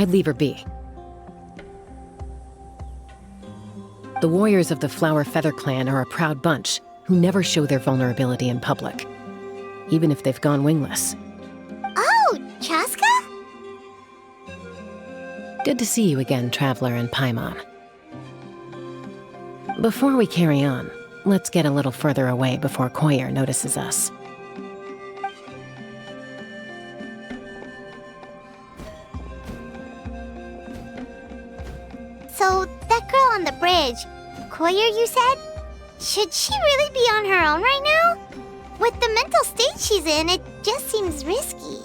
I'd leave her be. The warriors of the Flower Feather clan are a proud bunch who never show their vulnerability in public, even if they've gone wingless. Oh, Chaska? Good to see you again, Traveler and Paimon. Before we carry on, let's get a little further away before Koyer notices us. So, that girl on the bridge, Koyer, you said? Should she really be on her own right now? With the mental state she's in, it just seems risky.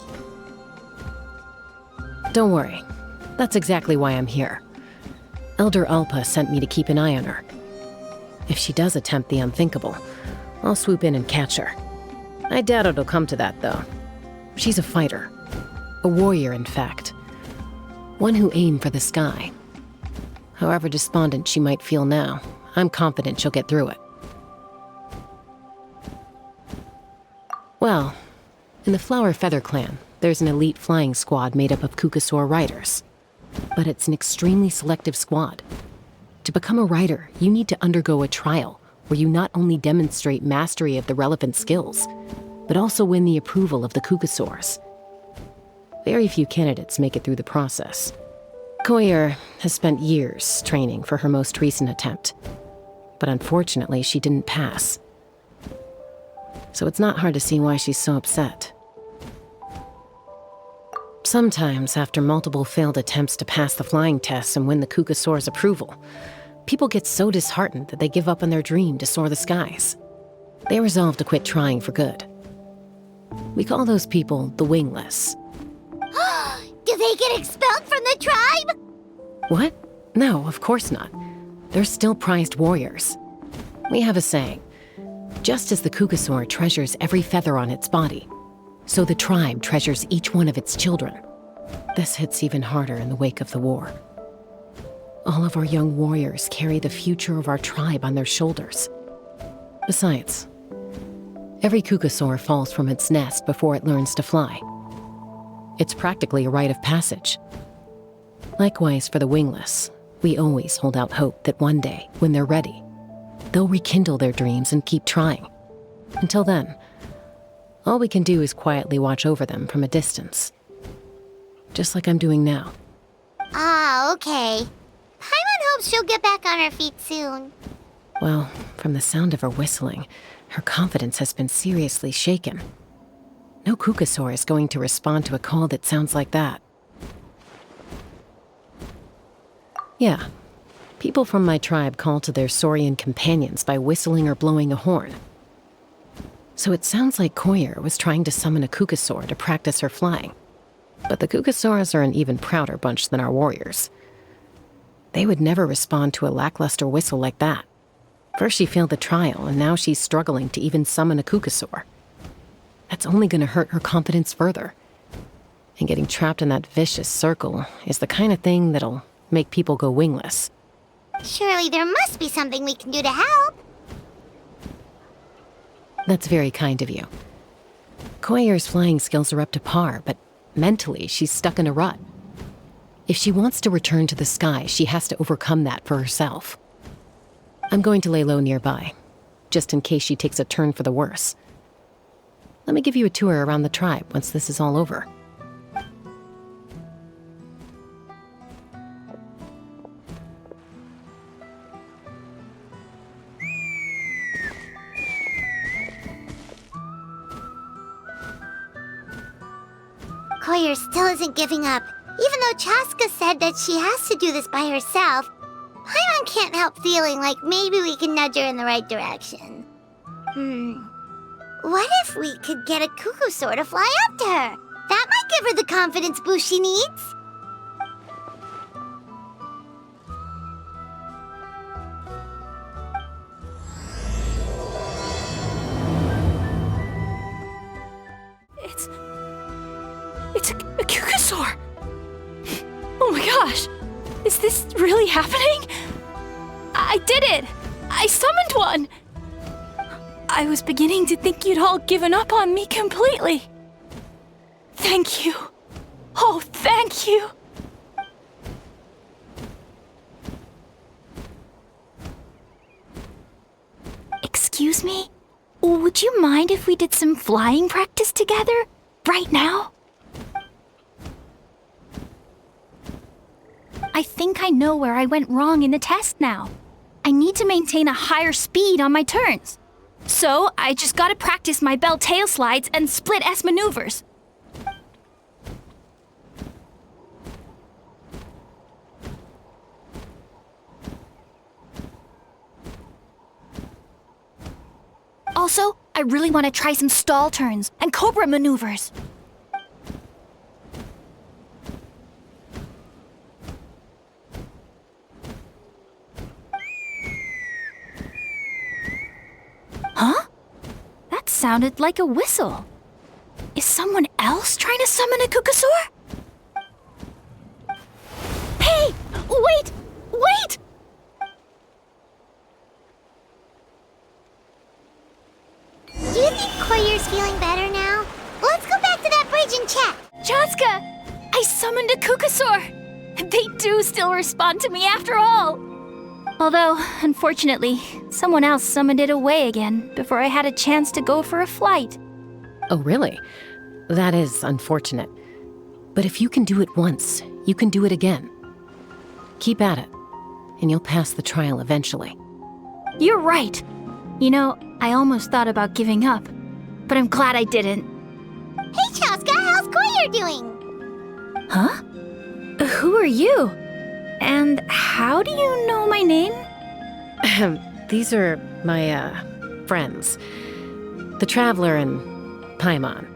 Don't worry. That's exactly why I'm here. Elder Alpa sent me to keep an eye on her. If she does attempt the unthinkable, I'll swoop in and catch her. I doubt it'll come to that, though. She's a fighter. A warrior, in fact. One who aimed for the sky. However despondent she might feel now, I'm confident she'll get through it. Well, in the Flower Feather clan, there's an elite flying squad made up of Kukasaur riders. But it's an extremely selective squad. To become a rider, you need to undergo a trial where you not only demonstrate mastery of the relevant skills, but also win the approval of the Kukasaurs. Very few candidates make it through the process. Koyer has spent years training for her most recent attempt, but unfortunately she didn't pass. So it's not hard to see why she's so upset. Sometimes, after multiple failed attempts to pass the flying tests and win the Kukasaur's approval, people get so disheartened that they give up on their dream to soar the skies. They resolve to quit trying for good. We call those people the wingless. Do they get expelled from the tribe? What? No, of course not. They're still prized warriors. We have a saying, just as the Kukasaur treasures every feather on its body, so the tribe treasures each one of its children. This hits even harder in the wake of the war. All of our young warriors carry the future of our tribe on their shoulders. Besides, every Kukasaur falls from its nest before it learns to fly. It's practically a rite of passage. Likewise for the wingless, we always hold out hope that one day, when they're ready, they'll rekindle their dreams and keep trying. Until then, all we can do is quietly watch over them from a distance. Just like I'm doing now. Ah, okay. Paimon hopes she'll get back on her feet soon. Well, from the sound of her whistling, her confidence has been seriously shaken. No Kukasaur is going to respond to a call that sounds like that. Yeah, people from my tribe call to their saurian companions by whistling or blowing a horn. So it sounds like Koyer was trying to summon a Kukasaur to practice her flying. But the Kukasaurs are an even prouder bunch than our warriors. They would never respond to a lackluster whistle like that. First she failed the trial, and now she's struggling to even summon a Kukasaur. That's only going to hurt her confidence further. And getting trapped in that vicious circle is the kind of thing that'll make people go wingless. Surely there must be something we can do to help. That's very kind of you. Koyer's flying skills are up to par, but mentally she's stuck in a rut. If she wants to return to the sky, she has to overcome that for herself. I'm going to lay low nearby, just in case she takes a turn for the worse. Let me give you a tour around the tribe once this is all over. Koyer still isn't giving up. Even though Chaska said that she has to do this by herself, Paimon can't help feeling like maybe we can nudge her in the right direction. What if we could get a Kukasaur to fly up to her? That might give her the confidence boost she needs. It's a Kukasaur! Oh my gosh! Is this really happening? I did it! I summoned one! I was beginning to think you'd all given up on me completely. Thank you. Oh, thank you. Excuse me? Would you mind if we did some flying practice together? Right now? I think I know where I went wrong in the test now. I need to maintain a higher speed on my turns. So, I just gotta practice my bell tail slides and split S maneuvers. Also, I really want to try some stall turns and cobra maneuvers. Huh? That sounded like a whistle. Is someone else trying to summon a Kukasaur? Hey! Wait! Wait! Do you think Koyer's feeling better now? Let's go back to that bridge and check. Chaska! I summoned a Kukasaur! They do still respond to me after all! Although, unfortunately, someone else summoned it away again before I had a chance to go for a flight. Oh, really? That is unfortunate. But if you can do it once, you can do it again. Keep at it, and you'll pass the trial eventually. You're right. You know, I almost thought about giving up, but I'm glad I didn't. Hey, Chaska, how's Koyer doing? Huh? Who are you? And how do you know my name? These are my, friends. The Traveler and Paimon.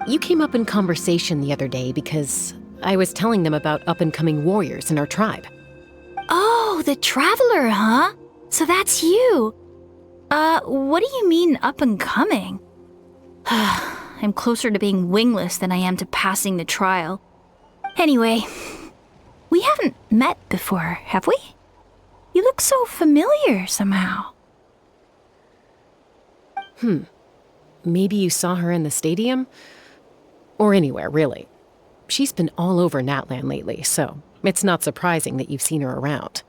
You came up in conversation the other day because I was telling them about up-and-coming warriors in our tribe. Oh, the Traveler, huh? So that's you. What do you mean up-and-coming? I'm closer to being wingless than I am to passing the trial. Anyway, we haven't met before, have we? You look so familiar somehow. Maybe you saw her in the stadium? Or anywhere, really. She's been all over Natlan lately, so it's not surprising that you've seen her around.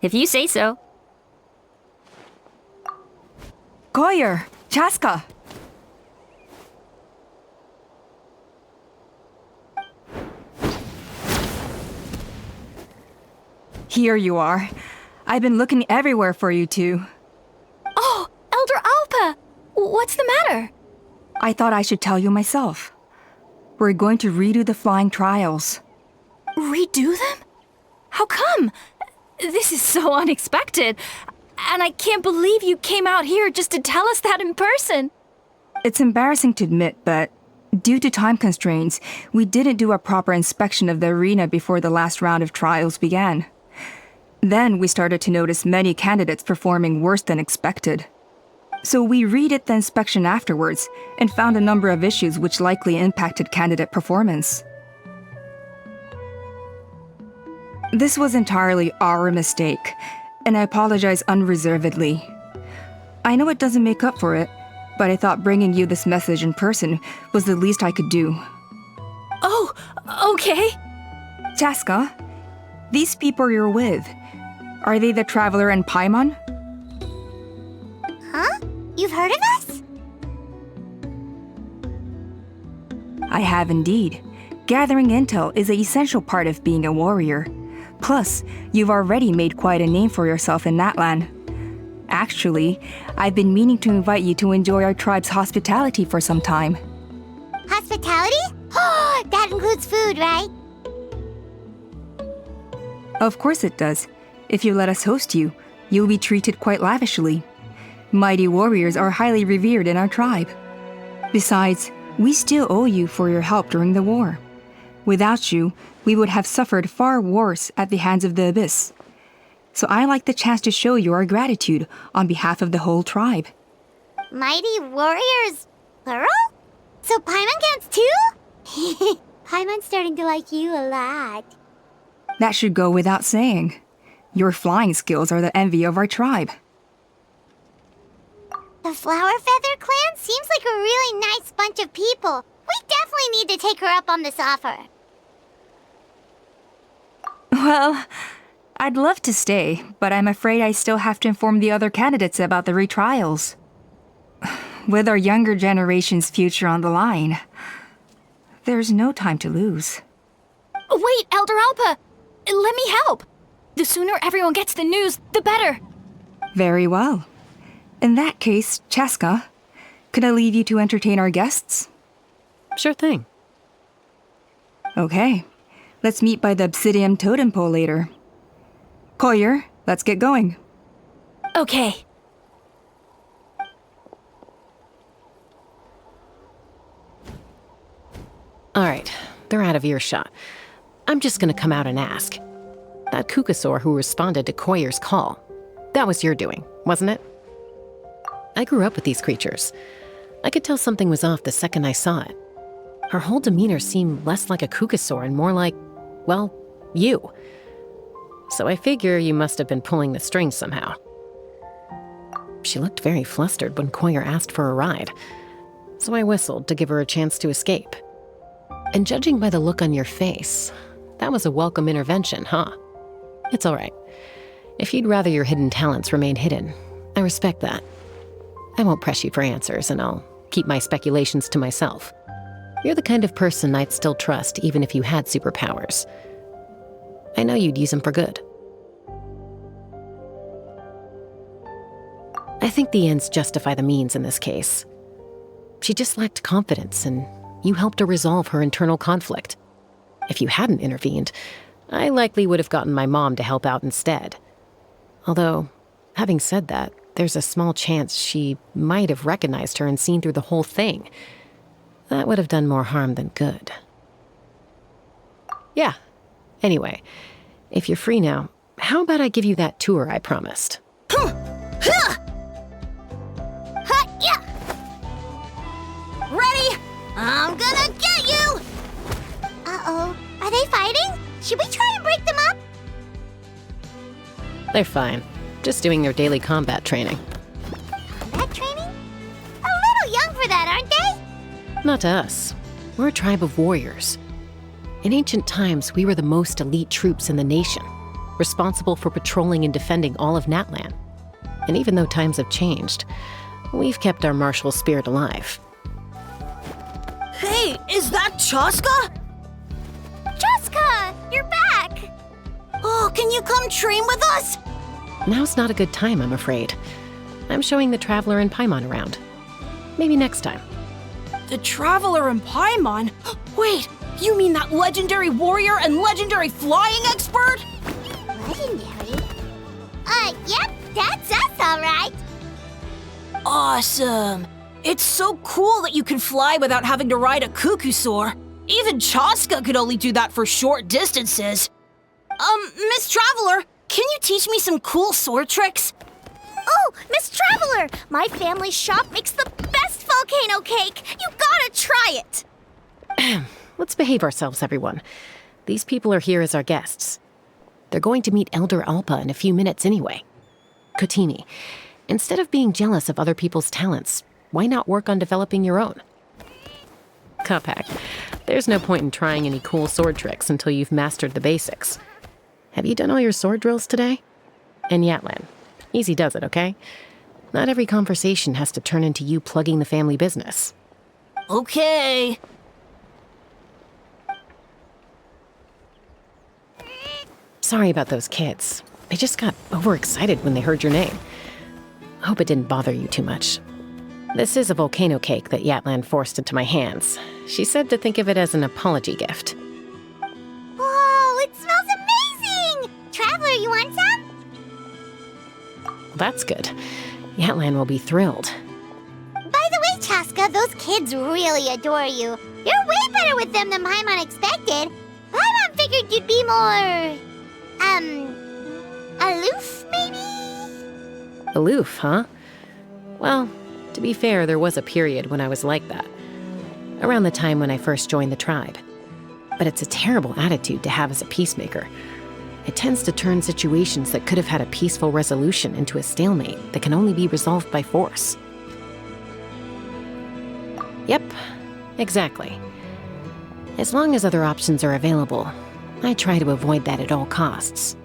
If you say so. Koyer! Chaska! Here you are. I've been looking everywhere for you two. Oh, Elder Alpa! What's the matter? I thought I should tell you myself. We're going to redo the flying trials. Redo them? How come? This is so unexpected. And I can't believe you came out here just to tell us that in person. It's embarrassing to admit, but due to time constraints, we didn't do a proper inspection of the arena before the last round of trials began. Then we started to notice many candidates performing worse than expected. So we redid the inspection afterwards and found a number of issues which likely impacted candidate performance. This was entirely our mistake, and I apologize unreservedly. I know it doesn't make up for it, but I thought bringing you this message in person was the least I could do. Oh, okay. Chaska, these people you're with, are they the Traveler and Paimon? Huh? You've heard of us? I have indeed. Gathering intel is an essential part of being a warrior. Plus, you've already made quite a name for yourself in Natlan. Actually, I've been meaning to invite you to enjoy our tribe's hospitality for some time. Hospitality? Oh, that includes food, right? Of course it does. If you let us host you, you'll be treated quite lavishly. Mighty warriors are highly revered in our tribe. Besides, we still owe you for your help during the war. Without you, we would have suffered far worse at the hands of the Abyss. So I like the chance to show you our gratitude on behalf of the whole tribe. Mighty warriors, plural? So Paimon counts too? Paimon's starting to like you a lot. That should go without saying. Your flying skills are the envy of our tribe. The Flower Feather clan seems like a really nice bunch of people. We definitely need to take her up on this offer. Well, I'd love to stay, but I'm afraid I still have to inform the other candidates about the retrials. With our younger generation's future on the line, there's no time to lose. Wait, Elder Alpa! Let me help! The sooner everyone gets the news, the better! Very well. In that case, Chaska, could I leave you to entertain our guests? Sure thing. Okay, let's meet by the obsidian totem pole later. Collier, let's get going. Okay. All right, they're out of earshot. I'm just gonna come out and ask. That Kukasaur who responded to Koyer's call, that was your doing, wasn't it? I grew up with these creatures. I could tell something was off the second I saw it. Her whole demeanor seemed less like a Kukasaur and more like, well, you. So I figure you must have been pulling the strings somehow. She looked very flustered when Koyer asked for a ride, so I whistled to give her a chance to escape. And judging by the look on your face, that was a welcome intervention, huh? It's all right. If you'd rather your hidden talents remain hidden, I respect that. I won't press you for answers, and I'll keep my speculations to myself. You're the kind of person I'd still trust even if you had superpowers. I know you'd use them for good. I think the ends justify the means in this case. She just lacked confidence, and you helped her resolve her internal conflict. If you hadn't intervened, I likely would have gotten my mom to help out instead. Although, having said that, there's a small chance she might have recognized her and seen through the whole thing. That would have done more harm than good. Yeah. Anyway, if you're free now, how about I give you that tour I promised? Ready? I'm gonna get you! Uh-oh. Are they fighting? Should we try and break them up? They're fine. Just doing their daily combat training. Combat training? A little young for that, aren't they? Not to us. We're a tribe of warriors. In ancient times, we were the most elite troops in the nation, responsible for patrolling and defending all of Natlan. And even though times have changed, we've kept our martial spirit alive. Hey, is that Chaska? Chaska, you're back! Oh, can you come train with us? Now's not a good time, I'm afraid. I'm showing the Traveler and Paimon around. Maybe next time. The Traveler and Paimon? Wait, you mean that legendary warrior and legendary flying expert? Legendary? Yep, that's us, all right. Awesome. It's so cool that you can fly without having to ride a Kukusaur. Even Chaska could only do that for short distances. Miss Traveler, can you teach me some cool sword tricks? Oh, Miss Traveler, my family's shop makes the best volcano cake. You gotta try it. Let's behave ourselves, everyone. These people are here as our guests. They're going to meet Elder Alpa in a few minutes anyway. Kotini, instead of being jealous of other people's talents, why not work on developing your own? Kapak, there's no point in trying any cool sword tricks until you've mastered the basics. Have you done all your sword drills today? And Yatlan, easy does it, okay? Not every conversation has to turn into you plugging the family business. Okay. Sorry about those kids. They just got overexcited when they heard your name. Hope it didn't bother you too much. This is a volcano cake that Yatlan forced into my hands. She said to think of it as an apology gift. Whoa, it smells amazing! Traveler, you want some? Well, that's good. Yatlan will be thrilled. By the way, Chaska, those kids really adore you. You're way better with them than Paimon expected. Paimon figured you'd be more... aloof, maybe? Aloof, huh? Well, to be fair, there was a period when I was like that. Around the time when I first joined the tribe. But it's a terrible attitude to have as a peacemaker. It tends to turn situations that could have had a peaceful resolution into a stalemate that can only be resolved by force. Yep, exactly. As long as other options are available, I try to avoid that at all costs.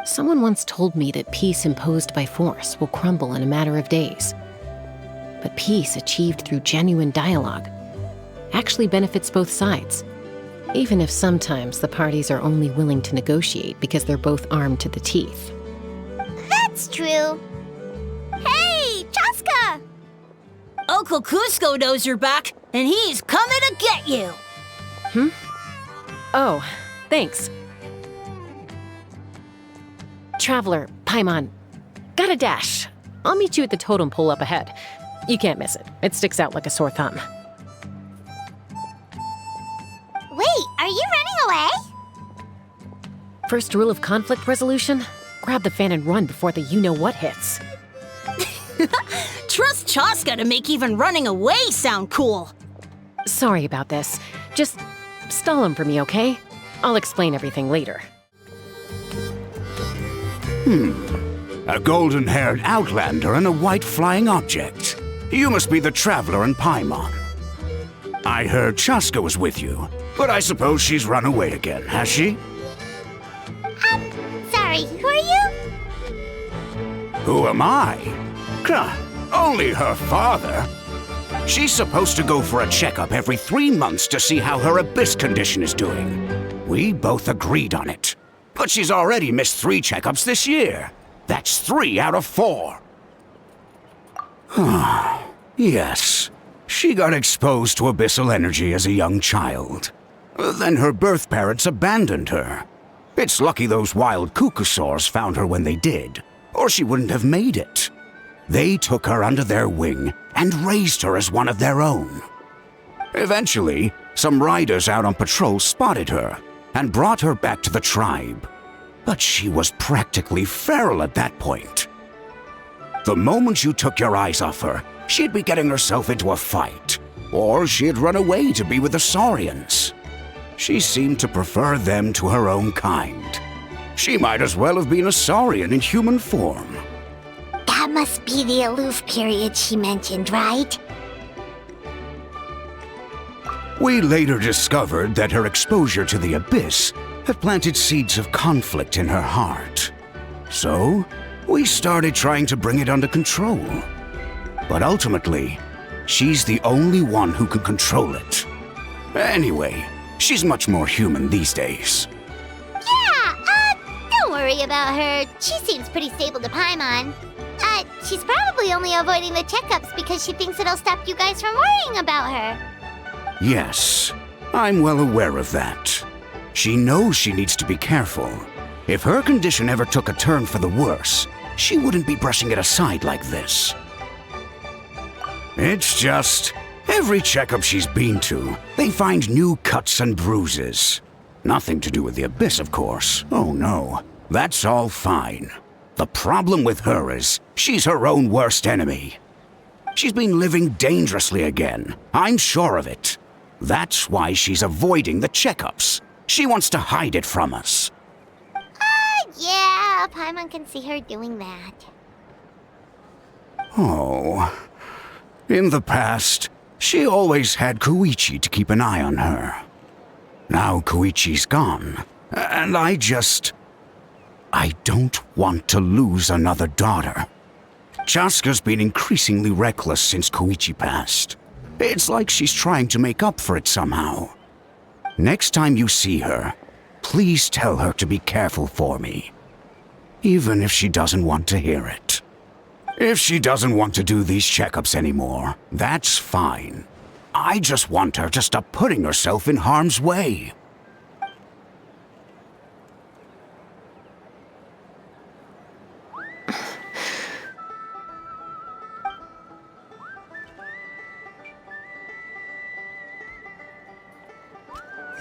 Someone once told me that peace imposed by force will crumble in a matter of days. But peace achieved through genuine dialogue actually benefits both sides, even if sometimes the parties are only willing to negotiate because they're both armed to the teeth. That's true. Hey, Chaska! Uncle Cusco knows you're back, and he's coming to get you. Oh, thanks. Traveler, Paimon, got a dash. I'll meet you at the totem pole up ahead. You can't miss it. It sticks out like a sore thumb. Wait, are you running away? First rule of conflict resolution? Grab the fan and run before the you-know-what hits. Trust Chaska to make even running away sound cool. Sorry about this. Just stall him for me, okay? I'll explain everything later. A golden-haired outlander and a white flying object. You must be the traveler in Paimon. I heard Chaska was with you, but I suppose she's run away again, has she? Sorry, who are you? Who am I? Only her father. She's supposed to go for a checkup every 3 months to see how her abyss condition is doing. We both agreed on it. But she's already missed 3 checkups this year. That's 3 out of 4. Yes, she got exposed to abyssal energy as a young child. Then her birth parents abandoned her. It's lucky those wild cucusaurs found her when they did, or she wouldn't have made it. They took her under their wing and raised her as one of their own. Eventually, some riders out on patrol spotted her and brought her back to the tribe. But she was practically feral at that point. The moment you took your eyes off her, she'd be getting herself into a fight, or she'd run away to be with the Saurians. She seemed to prefer them to her own kind. She might as well have been a Saurian in human form. That must be the aloof period she mentioned, right? We later discovered that her exposure to the abyss had planted seeds of conflict in her heart. So, we started trying to bring it under control. But ultimately, she's the only one who can control it. Anyway, she's much more human these days. Yeah, don't worry about her. She seems pretty stable to Paimon. She's probably only avoiding the checkups because she thinks it'll stop you guys from worrying about her. Yes, I'm well aware of that. She knows she needs to be careful. If her condition ever took a turn for the worse, she wouldn't be brushing it aside like this. It's just, every checkup she's been to, they find new cuts and bruises. Nothing to do with the abyss, of course. Oh no, that's all fine. The problem with her is, she's her own worst enemy. She's been living dangerously again. I'm sure of it. That's why she's avoiding the checkups. She wants to hide it from us. Yeah, Paimon can see her doing that. Oh. In the past, she always had Koichi to keep an eye on her. Now Koichi's gone, and I don't want to lose another daughter. Chaska's been increasingly reckless since Koichi passed. It's like she's trying to make up for it somehow. Next time you see her, please tell her to be careful for me. Even if she doesn't want to hear it. If she doesn't want to do these checkups anymore, that's fine. I just want her to stop putting herself in harm's way.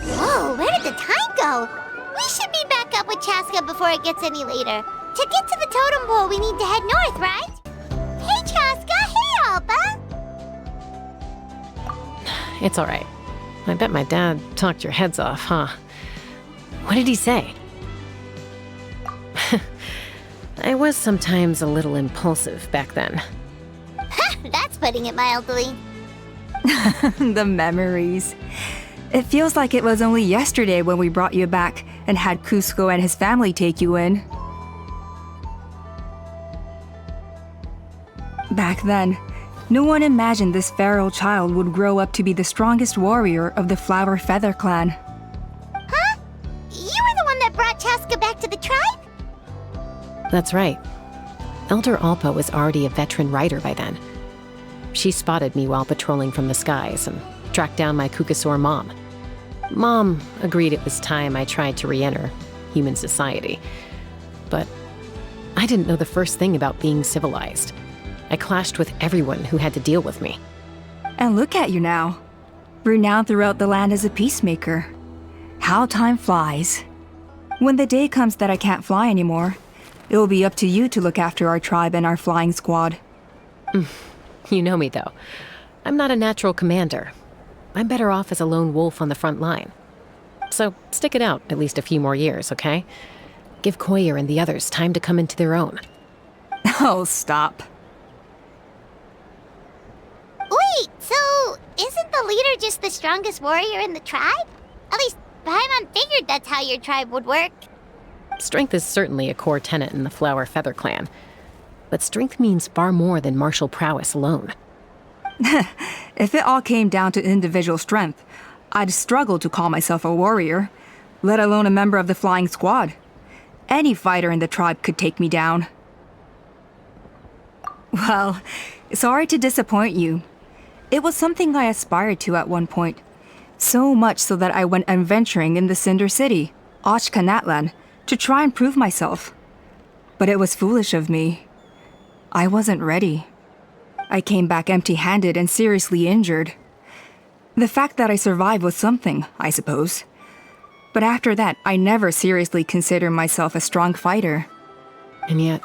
Whoa, where did the time go? We should be back up with Chaska before it gets any later. To get to the totem pole, we need to head north, right? Hey, Chaska! Hey, Alba! It's all right. I bet my dad talked your heads off, huh? What did he say? I was sometimes a little impulsive back then. That's putting it mildly. The memories. It feels like it was only yesterday when we brought you back and had Cusco and his family take you in. Back then, no one imagined this feral child would grow up to be the strongest warrior of the Flower Feather clan. Huh? You were the one that brought Chaska back to the tribe? That's right. Elder Alpa was already a veteran rider by then. She spotted me while patrolling from the skies and tracked down my Kukasaur mom. Mom agreed it was time I tried to re-enter human society. But I didn't know the first thing about being civilized. I clashed with everyone who had to deal with me. And look at you now, renowned throughout the land as a peacemaker. How time flies. When the day comes that I can't fly anymore, it will be up to you to look after our tribe and our flying squad. You know me, though. I'm not a natural commander. I'm better off as a lone wolf on the front line. So stick it out at least a few more years, okay? Give Koyer and the others time to come into their own. Oh, stop. Wait, so isn't the leader just the strongest warrior in the tribe? At least Paimon figured that's how your tribe would work. Strength is certainly a core tenet in the Flower Feather clan. But strength means far more than martial prowess alone. If it all came down to individual strength, I'd struggle to call myself a warrior, let alone a member of the flying squad. Any fighter in the tribe could take me down. Well, sorry to disappoint you. It was something I aspired to at one point. So much so that I went adventuring in the Cinder City, Ochkanatlan, to try and prove myself. But it was foolish of me. I wasn't ready. I came back empty-handed and seriously injured. The fact that I survived was something, I suppose. But after that, I never seriously considered myself a strong fighter. And yet,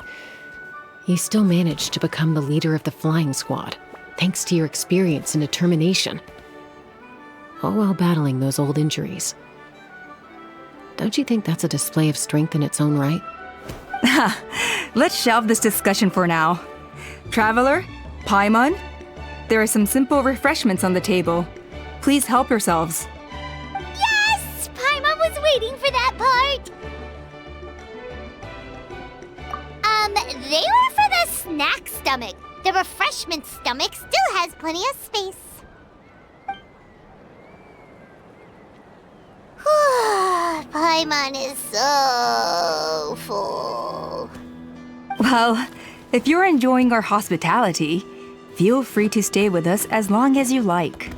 you still managed to become the leader of the flying squad, thanks to your experience and determination. All while battling those old injuries. Don't you think that's a display of strength in its own right? Let's shelve this discussion for now. Traveler, Paimon, there are some simple refreshments on the table. Please help yourselves. Yes! Paimon was waiting for that part! They were for the snack stomach. The refreshment stomach still has plenty of space. Paimon is so full. Well, if you're enjoying our hospitality, feel free to stay with us as long as you like.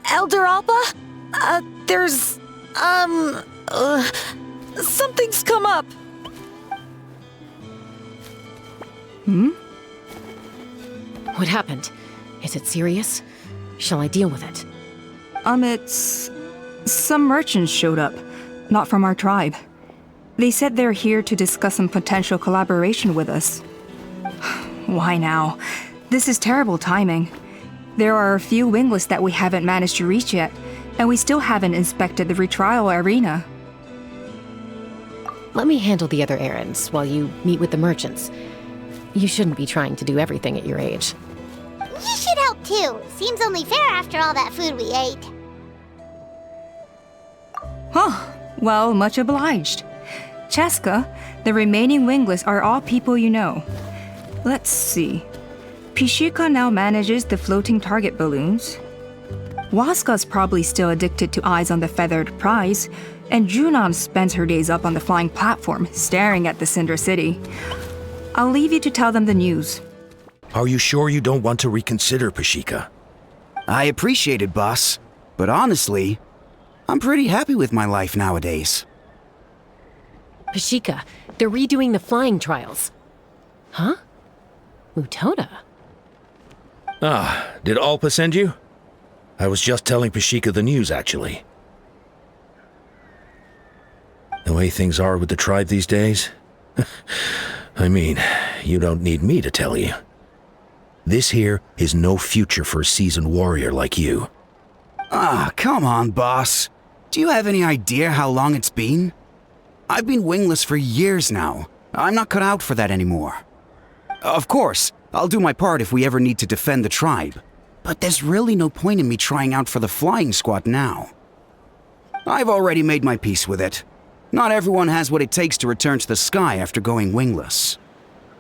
Elder Alpa? There's, something's come up. What happened? Is it serious? Shall I deal with it? It's... Some merchants showed up, not from our tribe. They said they're here to discuss some potential collaboration with us. Why now? This is terrible timing. There are a few wingless that we haven't managed to reach yet, and we still haven't inspected the retrial arena. Let me handle the other errands while you meet with the merchants. You shouldn't be trying to do everything at your age. You should help too. Seems only fair after all that food we ate. Huh. Well, much obliged. Chaska, the remaining wingless are all people you know. Let's see. Pishika now manages the floating target balloons. Waska's probably still addicted to eyes on the feathered prize, and Junon spends her days up on the flying platform, staring at the Cinder City. I'll leave you to tell them the news. Are you sure you don't want to reconsider, Pashika? I appreciate it, boss. But honestly, I'm pretty happy with my life nowadays. Pashika, they're redoing the flying trials. Huh? Utoda? Ah, did Alpa send you? I was just telling Pashika the news, actually. The way things are with the tribe these days? I mean, you don't need me to tell you. This here is no future for a seasoned warrior like you. Ah, come on, boss. Do you have any idea how long it's been? I've been wingless for years now. I'm not cut out for that anymore. Of course, I'll do my part if we ever need to defend the tribe. But there's really no point in me trying out for the flying squad now. I've already made my peace with it. Not everyone has what it takes to return to the sky after going wingless.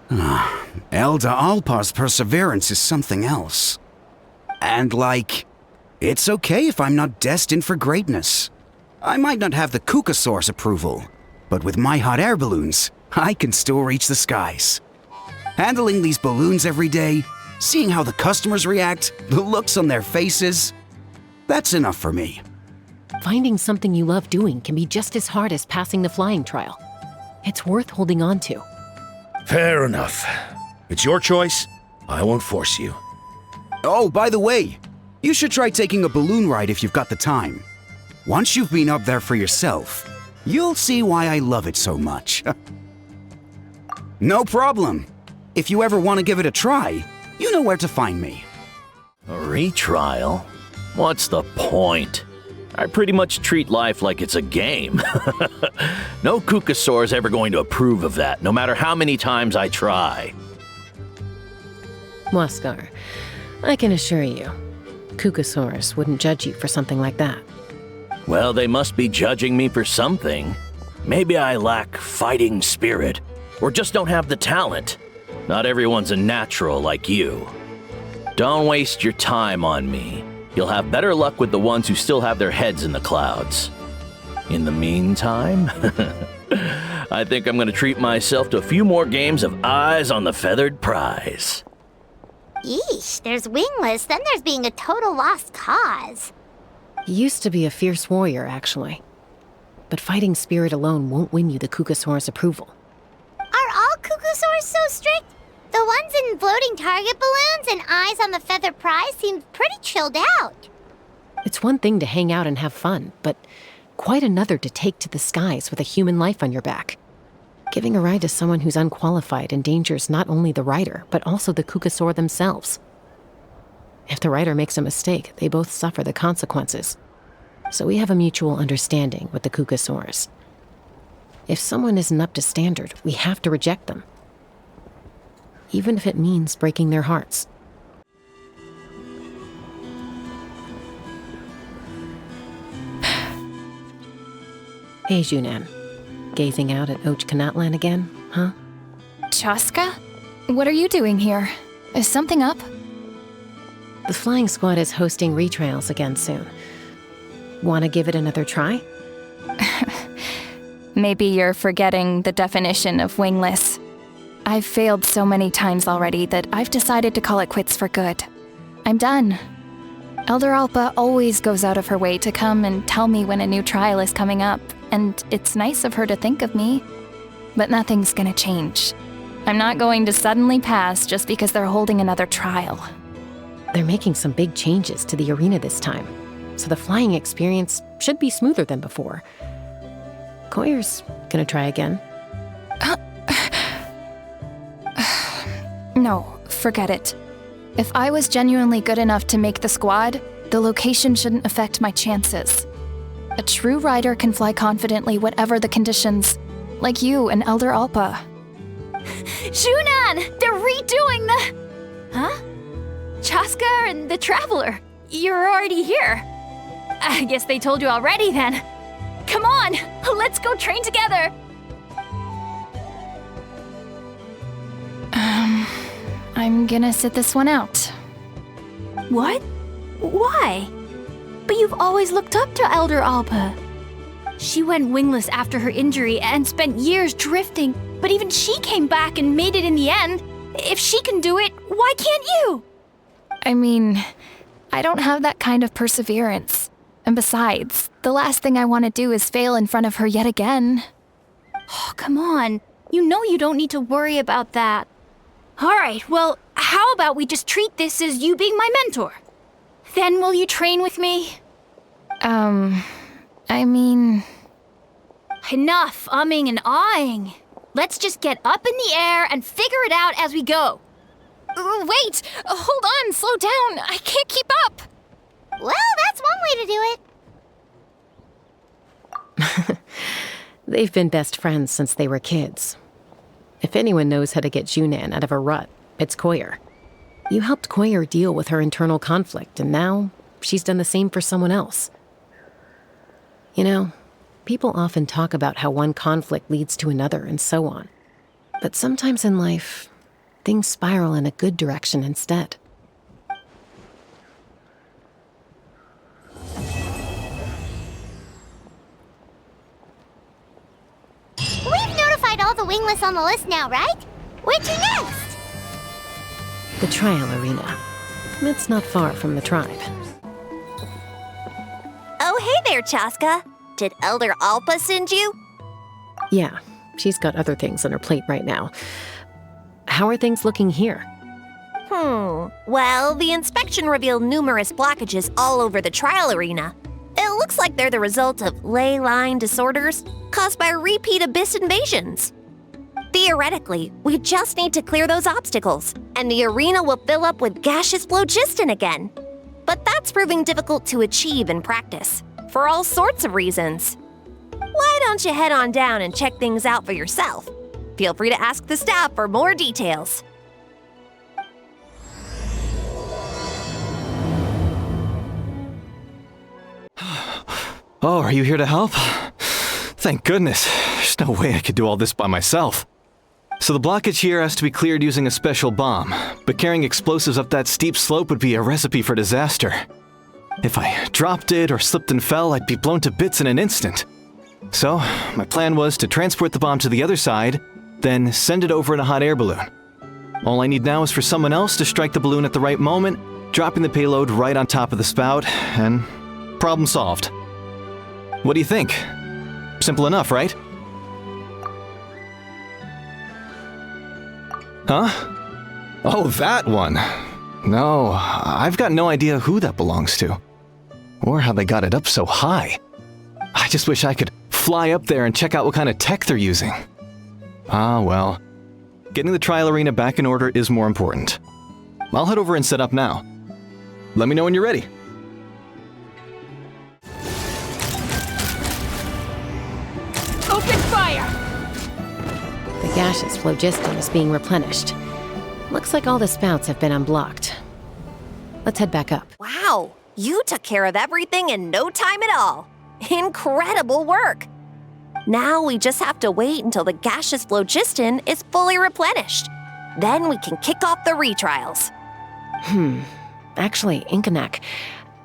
Elder Alpa's perseverance is something else. And it's okay if I'm not destined for greatness. I might not have the Kukasaur's approval, but with my hot air balloons, I can still reach the skies. Handling these balloons every day, seeing how the customers react, the looks on their faces, that's enough for me. Finding something you love doing can be just as hard as passing the flying trial. It's worth holding on to. Fair enough. It's your choice. I won't force you. Oh, by the way, you should try taking a balloon ride if you've got the time. Once you've been up there for yourself, you'll see why I love it so much. No problem. If you ever want to give it a try, you know where to find me. A retrial? What's the point? I pretty much treat life like it's a game. No Kukasaur's ever going to approve of that, no matter how many times I try. Waskar, I can assure you, Kukasaurus wouldn't judge you for something like that. Well, they must be judging me for something. Maybe I lack fighting spirit, or just don't have the talent. Not everyone's a natural like you. Don't waste your time on me. You'll have better luck with the ones who still have their heads in the clouds. In the meantime, I think I'm going to treat myself to a few more games of Eyes on the Feathered Prize. Yeesh, there's Wingless, then there's being a total lost cause. He used to be a fierce warrior, actually. But fighting spirit alone won't win you the Kukasaur's approval. Are all Kukasaurs so strict? The ones in floating target balloons and Eyes on the Feathered Prize seem pretty chilled out. It's one thing to hang out and have fun, but quite another to take to the skies with a human life on your back. Giving a ride to someone who's unqualified endangers not only the rider, but also the Kukasaur themselves. If the rider makes a mistake, they both suffer the consequences. So we have a mutual understanding with the Kukasaurs. If someone isn't up to standard, we have to reject them. Even if it means breaking their hearts. Hey, Junan. Gazing out at Ochkanatlan again, huh? Chaska? What are you doing here? Is something up? The flying squad is hosting retrials again soon. Want to give it another try? Maybe you're forgetting the definition of wingless. I've failed so many times already that I've decided to call it quits for good. I'm done. Elder Alpa always goes out of her way to come and tell me when a new trial is coming up, and it's nice of her to think of me. But nothing's gonna change. I'm not going to suddenly pass just because they're holding another trial. They're making some big changes to the arena this time, so the flying experience should be smoother than before. Koyer's gonna try again. No, forget it. If I was genuinely good enough to make the squad, the location shouldn't affect my chances. A true rider can fly confidently whatever the conditions, like you and Elder Alpa. Junan! They're redoing the... Huh? Chaska and the Traveler. You're already here. I guess they told you already then. Come on, let's go train together. I'm gonna sit this one out. What? Why? But you've always looked up to Elder Alpa. She went wingless after her injury and spent years drifting, but even she came back and made it in the end. If she can do it, why can't you? I mean, I don't have that kind of perseverance. And besides, the last thing I want to do is fail in front of her yet again. Oh, come on. You know you don't need to worry about that. All right, well, how about we just treat this as you being my mentor? Then will you train with me? I mean... Enough umming and ahhing. Let's just get up in the air and figure it out as we go. Wait! Hold on, slow down. I can't keep up. Well, that's one way to do it. They've been best friends since they were kids. If anyone knows how to get Junan out of a rut, it's Koyer. You helped Koyer deal with her internal conflict, and now she's done the same for someone else. You know, people often talk about how one conflict leads to another and so on. But sometimes in life, things spiral in a good direction instead. We've notified all the wingless on the list now, right? Where'd you next? The trial arena. It's not far from the tribe. Oh, hey there, Chaska. Did Elder Alpa send you? Yeah, she's got other things on her plate right now. How are things looking here? Well, the inspection revealed numerous blockages all over the trial arena. It looks like they're the result of ley line disorders caused by repeat abyss invasions. Theoretically, we just need to clear those obstacles, and the arena will fill up with gaseous phlogiston again. But that's proving difficult to achieve in practice, for all sorts of reasons. Why don't you head on down and check things out for yourself? Feel free to ask the staff for more details. Oh, are you here to help? Thank goodness. There's no way I could do all this by myself. So the blockage here has to be cleared using a special bomb, but carrying explosives up that steep slope would be a recipe for disaster. If I dropped it or slipped and fell, I'd be blown to bits in an instant. So, my plan was to transport the bomb to the other side, then send it over in a hot air balloon. All I need now is for someone else to strike the balloon at the right moment, dropping the payload right on top of the spout, and problem solved. What do you think? Simple enough, right? Huh? Oh, that one. No, I've got no idea who that belongs to. Or how they got it up so high. I just wish I could fly up there and check out what kind of tech they're using. Ah, well. Getting the trial arena back in order is more important. I'll head over and set up now. Let me know when you're ready. Open fire! The gaseous phlogiston is being replenished. Looks like all the spouts have been unblocked. Let's head back up. Wow, you took care of everything in no time at all. Incredible work! Now we just have to wait until the gaseous phlogiston is fully replenished. Then we can kick off the retrials. Actually, Inkanak,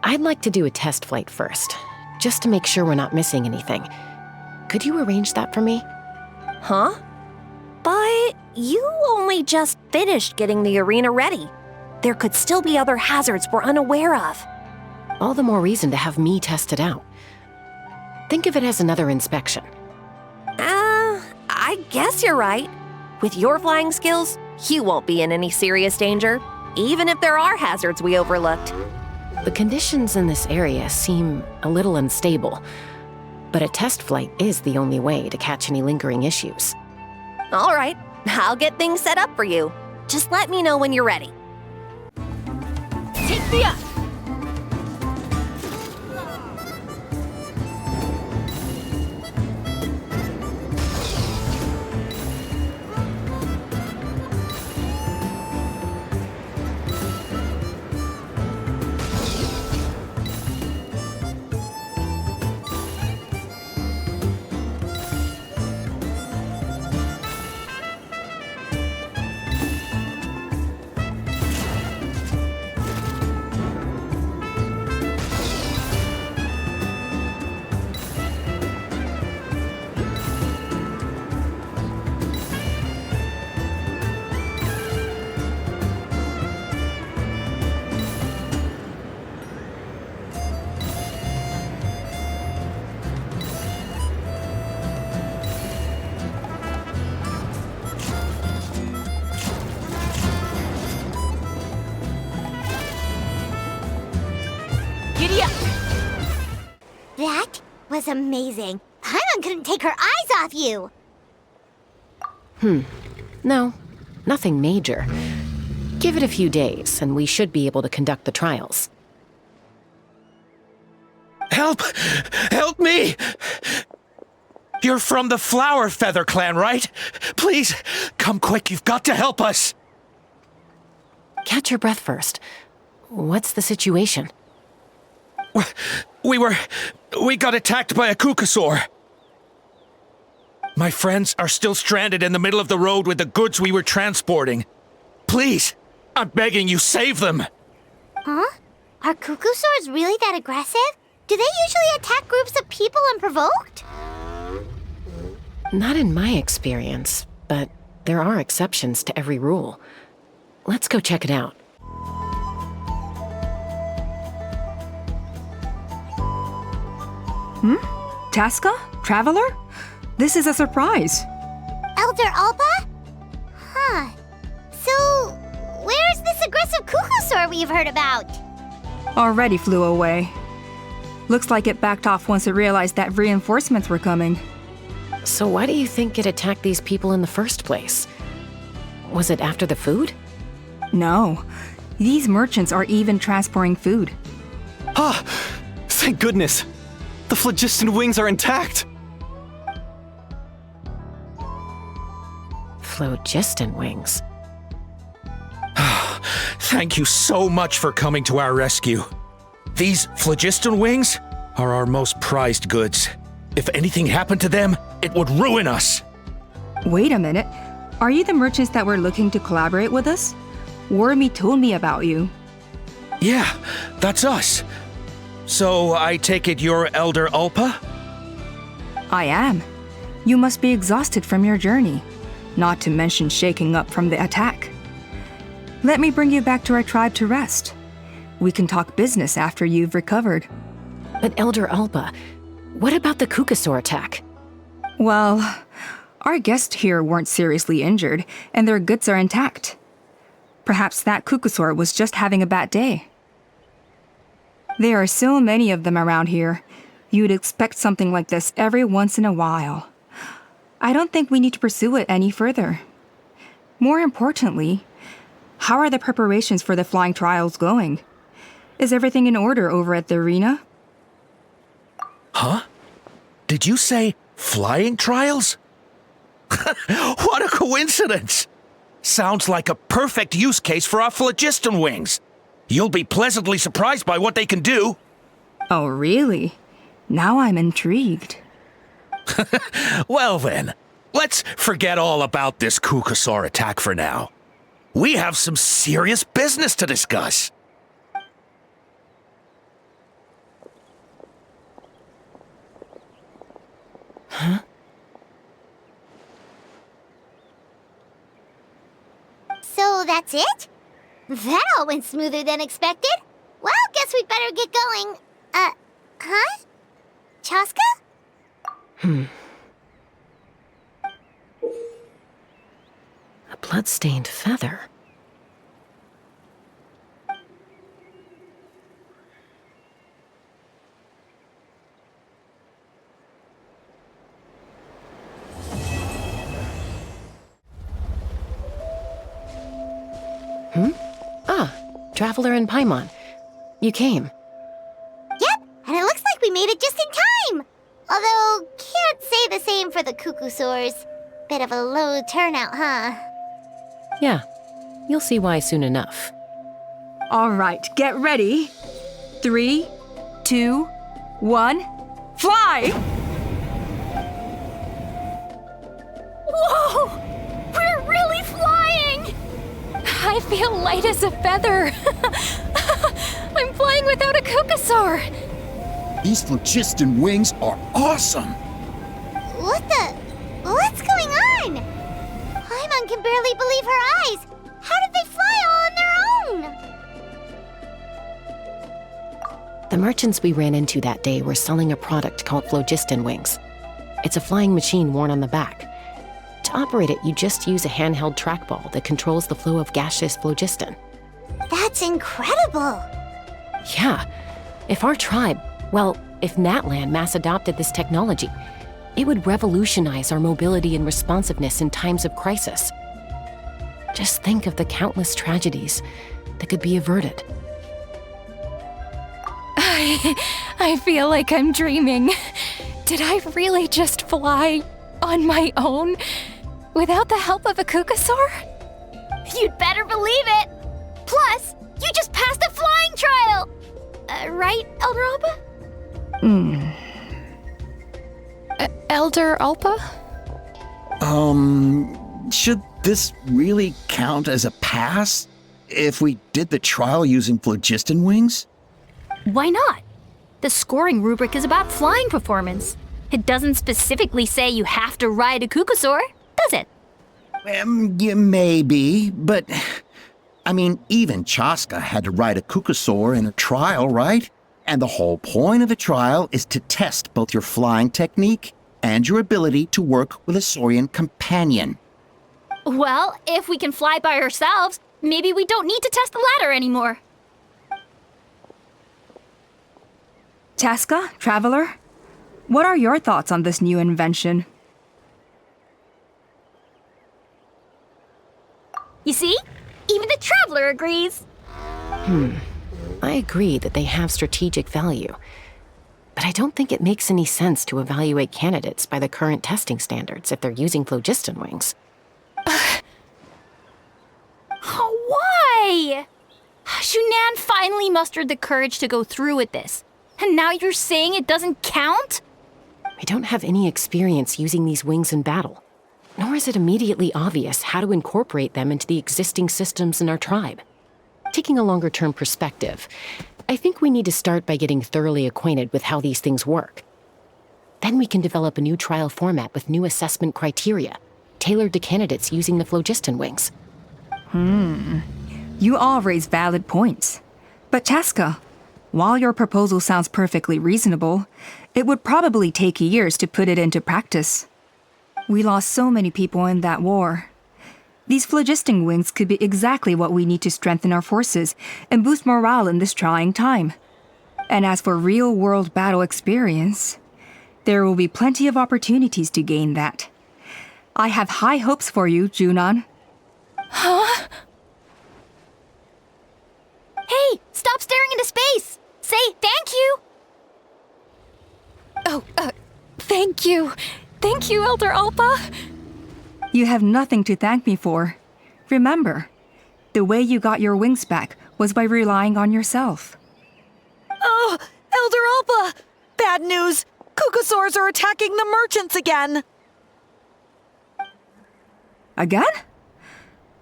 I'd like to do a test flight first, just to make sure we're not missing anything. Could you arrange that for me? Huh? But you only just finished getting the arena ready. There could still be other hazards we're unaware of. All the more reason to have me test it out. Think of it as another inspection. I guess you're right. With your flying skills, you won't be in any serious danger, even if there are hazards we overlooked. The conditions in this area seem a little unstable, but a test flight is the only way to catch any lingering issues. All right, I'll get things set up for you. Just let me know when you're ready. Take me up! Giddy up! That was amazing. Paimon couldn't take her eyes off you. No, nothing major. Give it a few days, and we should be able to conduct the trials. Help! Help me! You're from the Flower Feather clan, right? Please, come quick, you've got to help us! Catch your breath first. What's the situation? We got attacked by a Kukasaur. My friends are still stranded in the middle of the road with the goods we were transporting. Please, I'm begging you, save them! Huh? Are Cuckoosaurs really that aggressive? Do they usually attack groups of people unprovoked? Not in my experience, but there are exceptions to every rule. Let's go check it out. Taska? Traveler? This is a surprise. Elder Alpa? Huh. So, where's this aggressive Cuckoosaur we've heard about? Already flew away. Looks like it backed off once it realized that reinforcements were coming. So why do you think it attacked these people in the first place? Was it after the food? No. These merchants are even transporting food. Ah! Thank goodness! The phlogiston wings are intact! Phlogiston wings. Thank you so much for coming to our rescue. These phlogiston wings are our most prized goods. If anything happened to them, it would ruin us. Wait a minute. Are you the merchants that were looking to collaborate with us? Wormy told me about you. Yeah, that's us. So I take it you're Elder Alpa? I am. You must be exhausted from your journey, not to mention shaking up from the attack. Let me bring you back to our tribe to rest. We can talk business after you've recovered. But Elder Alpa, what about the Cuckoosaur attack? Well, our guests here weren't seriously injured, and their goods are intact. Perhaps that Cuckoosaur was just having a bad day. There are so many of them around here. You'd expect something like this every once in a while. I don't think we need to pursue it any further. More importantly, how are the preparations for the flying trials going? Is everything in order over at the arena? Huh? Did you say flying trials? What a coincidence! Sounds like a perfect use case for our phlogiston wings. You'll be pleasantly surprised by what they can do. Oh, really? Now I'm intrigued. Well then, let's forget all about this Cuckoosaur attack for now. We have some serious business to discuss. Huh? So that's it? That all went smoother than expected. Well, guess we'd better get going. Huh? Chaska? A blood-stained feather. Traveler and Paimon. You came. Yep, and it looks like we made it just in time. Although, can't say the same for the Cuckoosaurs. Bit of a low turnout, huh? Yeah, you'll see why soon enough. All right, get ready. 3, 2, 1, fly! Whoa! We're really flying! I feel light as a feather. I'm flying without a Cuckoosaur. These phlogiston wings are awesome! What's going on? Paimon can barely believe her eyes. How did they fly all on their own? The merchants we ran into that day were selling a product called phlogiston wings. It's a flying machine worn on the back. To operate it, you just use a handheld trackball that controls the flow of gaseous phlogiston. That's incredible. Yeah, if Natlan mass adopted this technology, it would revolutionize our mobility and responsiveness in times of crisis. Just think of the countless tragedies that could be averted. I feel like I'm dreaming. Did I really just fly on my own without the help of a Cuckoosaur? You'd better believe it. Plus, you just passed a flying trial. Right, Elder Alpa? Elder Alpa? Should this really count as a pass if we did the trial using phlogiston wings? Why not? The scoring rubric is about flying performance. It doesn't specifically say you have to ride a Kukusaur, does it? Yeah, maybe, but I mean, even Chaska had to ride a Kukusaur in a trial, right? And the whole point of the trial is to test both your flying technique and your ability to work with a Saurian companion. Well, if we can fly by ourselves, maybe we don't need to test the ladder anymore. Chaska, Traveler, what are your thoughts on this new invention? You see? Even the Traveler agrees. I agree that they have strategic value, but I don't think it makes any sense to evaluate candidates by the current testing standards if they're using phlogiston wings. Why? Shunan finally mustered the courage to go through with this, and now you're saying it doesn't count? I don't have any experience using these wings in battle, nor is it immediately obvious how to incorporate them into the existing systems in our tribe. Taking a longer-term perspective, I think we need to start by getting thoroughly acquainted with how these things work. Then we can develop a new trial format with new assessment criteria, tailored to candidates using the phlogiston wings. You all raise valid points. But Chaska, while your proposal sounds perfectly reasonable, it would probably take years to put it into practice. We lost so many people in that war. These phlogiston wings could be exactly what we need to strengthen our forces and boost morale in this trying time. And as for real-world battle experience, there will be plenty of opportunities to gain that. I have high hopes for you, Junon. Huh? Hey, stop staring into space! Say thank you! Oh, thank you. Thank you, Elder Alpa. You have nothing to thank me for. Remember, the way you got your wings back was by relying on yourself. Oh, Elder Alpa! Bad news! Kukusaurs are attacking the merchants again! Again?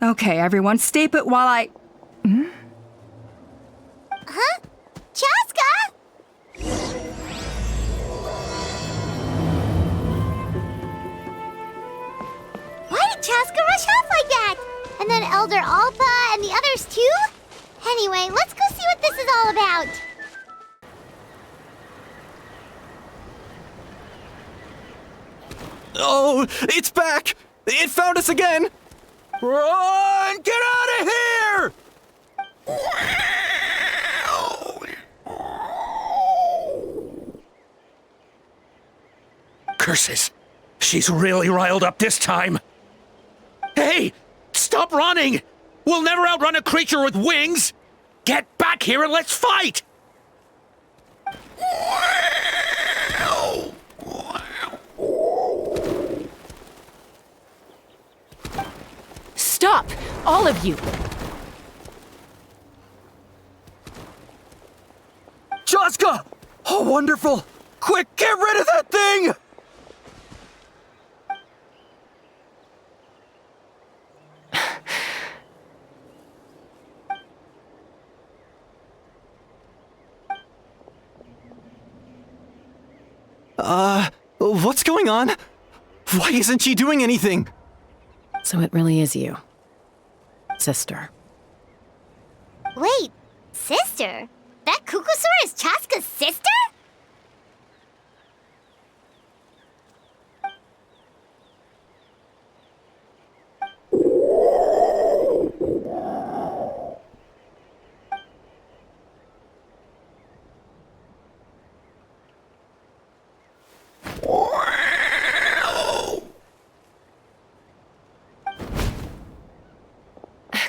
Okay, everyone, stay put while I... Huh? Chaska? Why did Chaska rush off like that? And then Elder Alpa and the others too? Anyway, let's go see what this is all about. Oh, it's back! It found us again! Run! Get out of here! Curses! She's really riled up this time. Hey! Stop running! We'll never outrun a creature with wings! Get back here and let's fight! Stop! All of you! Chaska! Oh, wonderful! Quick, get rid of that thing! What's going on? Why isn't she doing anything? So it really is you, sister. Wait, sister? That Kukusaur is Chaska's sister?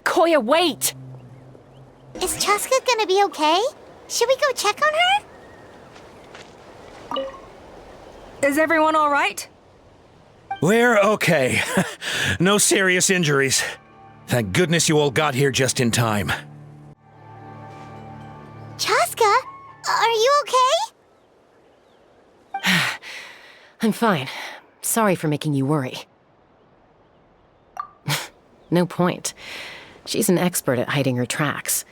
Koya, wait! Is Chaska gonna be okay? Should we go check on her? Is everyone all right? We're okay. No serious injuries. Thank goodness you all got here just in time. Chaska, are you okay? I'm fine. Sorry for making you worry. No point. She's an expert at hiding her tracks.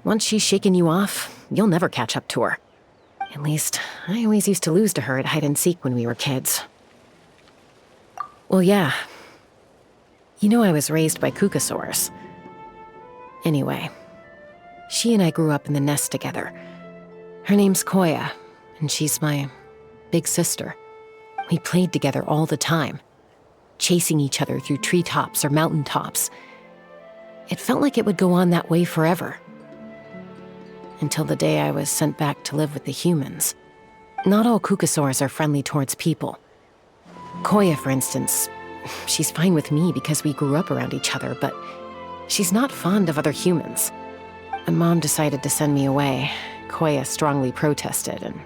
Once she's shaken you off, you'll never catch up to her. At least, I always used to lose to her at hide-and-seek when we were kids. Well, yeah. You know I was raised by Kukasaurs. Anyway, she and I grew up in the nest together. Her name's Koya, and she's my big sister. We played together all the time, chasing each other through treetops or mountaintops. It felt like it would go on that way forever. Until the day I was sent back to live with the humans. Not all Kukasaurs are friendly towards people. Koya, for instance, she's fine with me because we grew up around each other, but she's not fond of other humans. When Mom decided to send me away, Koya strongly protested, and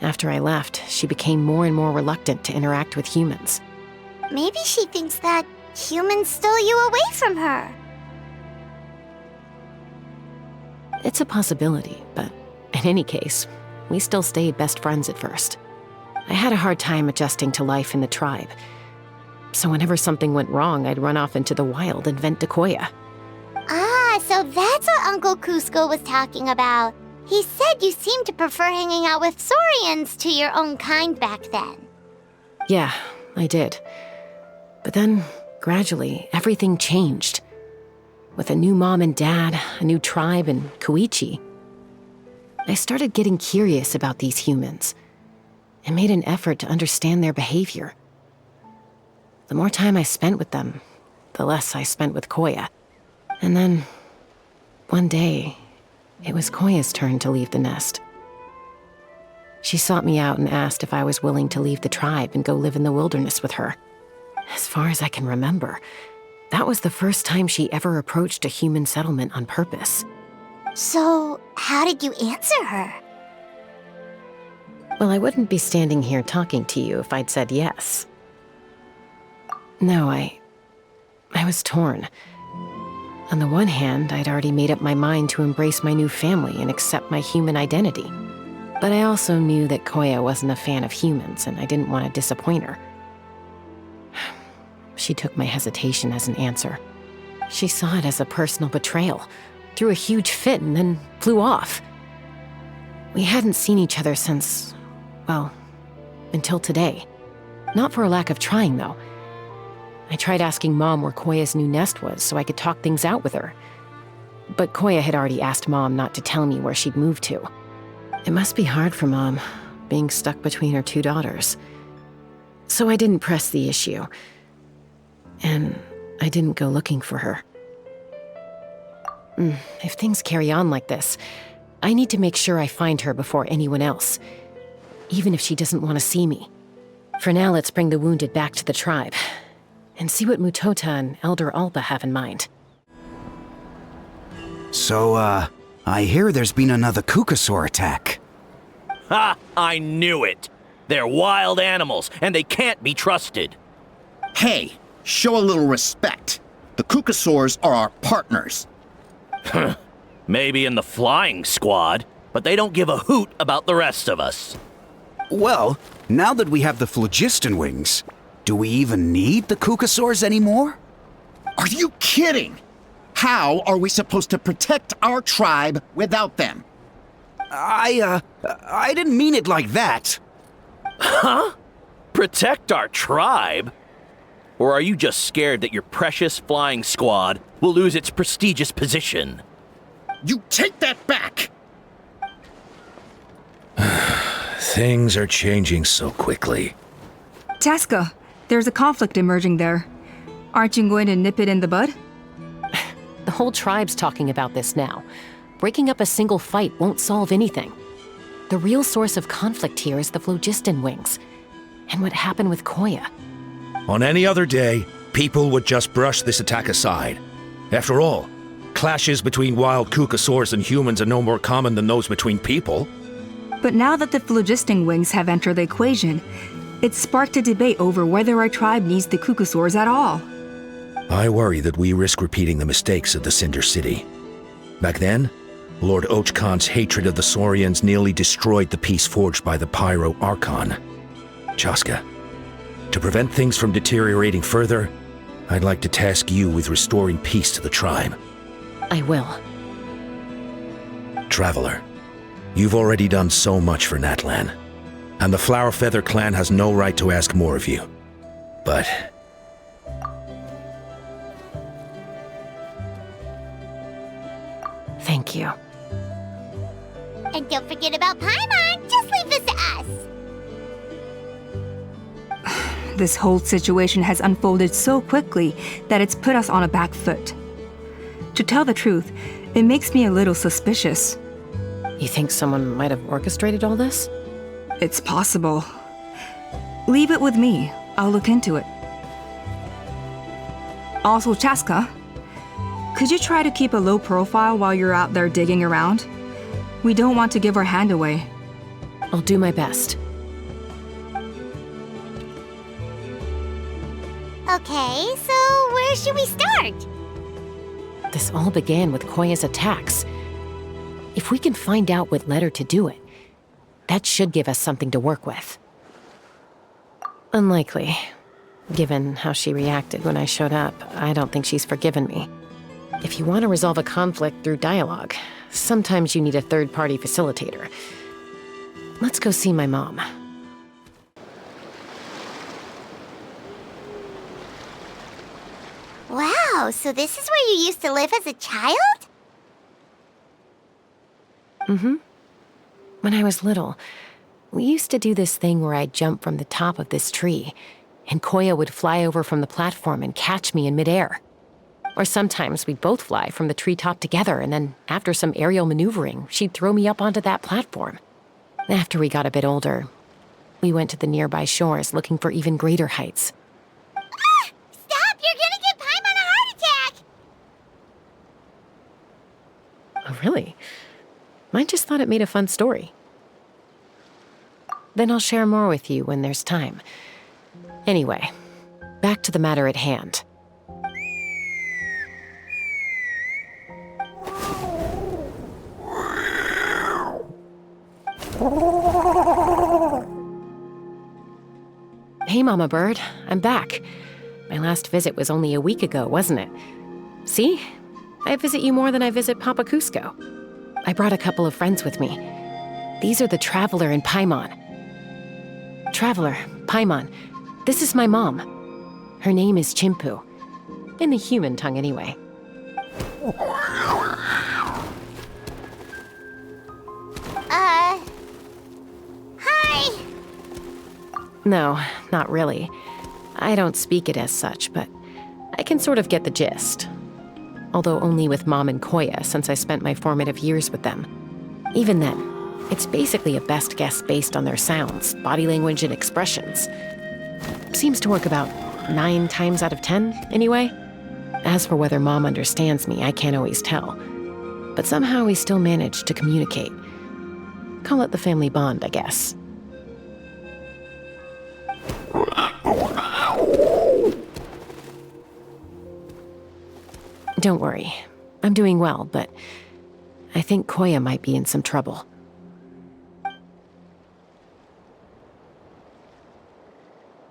after I left, she became more and more reluctant to interact with humans. Maybe she thinks that humans stole you away from her. It's a possibility, but in any case, we still stayed best friends at first. I had a hard time adjusting to life in the tribe. So whenever something went wrong, I'd run off into the wild and vent to Koya. Ah, so that's what Uncle Cusco was talking about. He said you seemed to prefer hanging out with Saurians to your own kind back then. Yeah, I did. But then, gradually, everything changed. With a new mom and dad, a new tribe, and Koichi, I started getting curious about these humans and made an effort to understand their behavior. The more time I spent with them, the less I spent with Koya. And then, one day, it was Koya's turn to leave the nest. She sought me out and asked if I was willing to leave the tribe and go live in the wilderness with her. As far as I can remember, that was the first time she ever approached a human settlement on purpose. So, how did you answer her? Well, I wouldn't be standing here talking to you if I'd said yes. No, I was torn. On the one hand, I'd already made up my mind to embrace my new family and accept my human identity. But I also knew that Koya wasn't a fan of humans, and I didn't want to disappoint her. She took my hesitation as an answer. She saw it as a personal betrayal, threw a huge fit, and then flew off. We hadn't seen each other since, well, until today. Not for a lack of trying, though. I tried asking Mom where Koya's new nest was so I could talk things out with her. But Koya had already asked Mom not to tell me where she'd moved to. It must be hard for Mom, being stuck between her two daughters. So I didn't press the issue. And I didn't go looking for her. If things carry on like this, I need to make sure I find her before anyone else, even if she doesn't want to see me. For now, let's bring the wounded back to the tribe, and see what Mutota and Elder Alpa have in mind. So, I hear there's been another Kukasaur attack. Ha! I knew it! They're wild animals, and they can't be trusted. Hey, show a little respect. The Kukasaurs are our partners. Maybe in the flying squad, but they don't give a hoot about the rest of us. Well, now that we have the phlogiston wings, do we even need the Kukasaurs anymore? Are you kidding? How are we supposed to protect our tribe without them? I didn't mean it like that. Huh? Protect our tribe? Or are you just scared that your precious flying squad will lose its prestigious position? You take that back! Things are changing so quickly. Chaska, there's a conflict emerging there. Aren't you going to nip it in the bud? The whole tribe's talking about this now. Breaking up a single fight won't solve anything. The real source of conflict here is the phlogiston wings, and what happened with Koya. On any other day, people would just brush this attack aside. After all, clashes between wild Kukasaurs and humans are no more common than those between people. But now that the phlogiston wings have entered the equation, it's sparked a debate over whether our tribe needs the Kukasaurs at all. I worry that we risk repeating the mistakes of the Cinder City. Back then, Lord Ochkan's hatred of the Saurians nearly destroyed the peace forged by the Pyro Archon. Chaska, to prevent things from deteriorating further, I'd like to task you with restoring peace to the tribe. I will. Traveler, you've already done so much for Natlan, and the Flower Feather clan has no right to ask more of you. But Thank you. And don't forget about Paimon. Just leave this to us. This whole situation has unfolded so quickly that it's put us on a back foot. To tell the truth, it makes me a little suspicious. You think someone might have orchestrated all this? It's possible. Leave it with me. I'll look into it. Also, Chaska, could you try to keep a low profile while you're out there digging around? We don't want to give our hand away. I'll do my best. Okay, so where should we start? This all began with Koya's attacks. If we can find out what led her to do it, that should give us something to work with. Unlikely. Given how she reacted when I showed up, I don't think she's forgiven me. If you want to resolve a conflict through dialogue, sometimes you need a third-party facilitator. Let's go see my mom. Wow, so this is where you used to live as a child? Mm-hmm. When I was little, we used to do this thing where I'd jump from the top of this tree, and Koya would fly over from the platform and catch me in midair. Or sometimes we'd both fly from the treetop together, and then after some aerial maneuvering, she'd throw me up onto that platform. After we got a bit older, we went to the nearby shores looking for even greater heights. Ah! Stop! You're gonna give Paimon a heart attack! Oh, really? I just thought it made a fun story. Then I'll share more with you when there's time. Anyway, back to the matter at hand. Hey, Mama Bird, I'm back. My last visit was only a week ago, wasn't it? See? I visit you more than I visit Papa Cusco. I brought a couple of friends with me. These are the Traveler and Paimon. Traveler, Paimon, this is my mom. Her name is Chimpu. In the human tongue, anyway. Hi! No, not really. I don't speak it as such, but I can sort of get the gist. Although only with Mom and Koya, since I spent my formative years with them. Even then, it's basically a best guess based on their sounds, body language, and expressions. Seems to work about 9 times out of 10, anyway. As for whether Mom understands me, I can't always tell. But somehow we still manage to communicate. Call it the family bond, I guess. Don't worry. I'm doing well, but I think Koya might be in some trouble.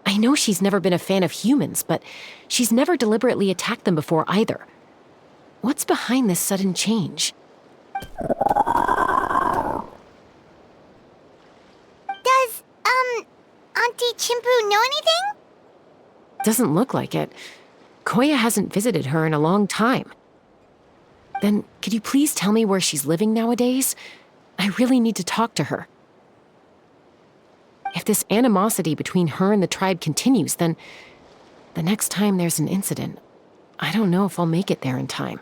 I know she's never been a fan of humans, but she's never deliberately attacked them before either. What's behind this sudden change? Does, Auntie Chimpu know anything? Doesn't look like it. Koya hasn't visited her in a long time. Then, could you please tell me where she's living nowadays? I really need to talk to her. If this animosity between her and the tribe continues, then the next time there's an incident, I don't know if I'll make it there in time.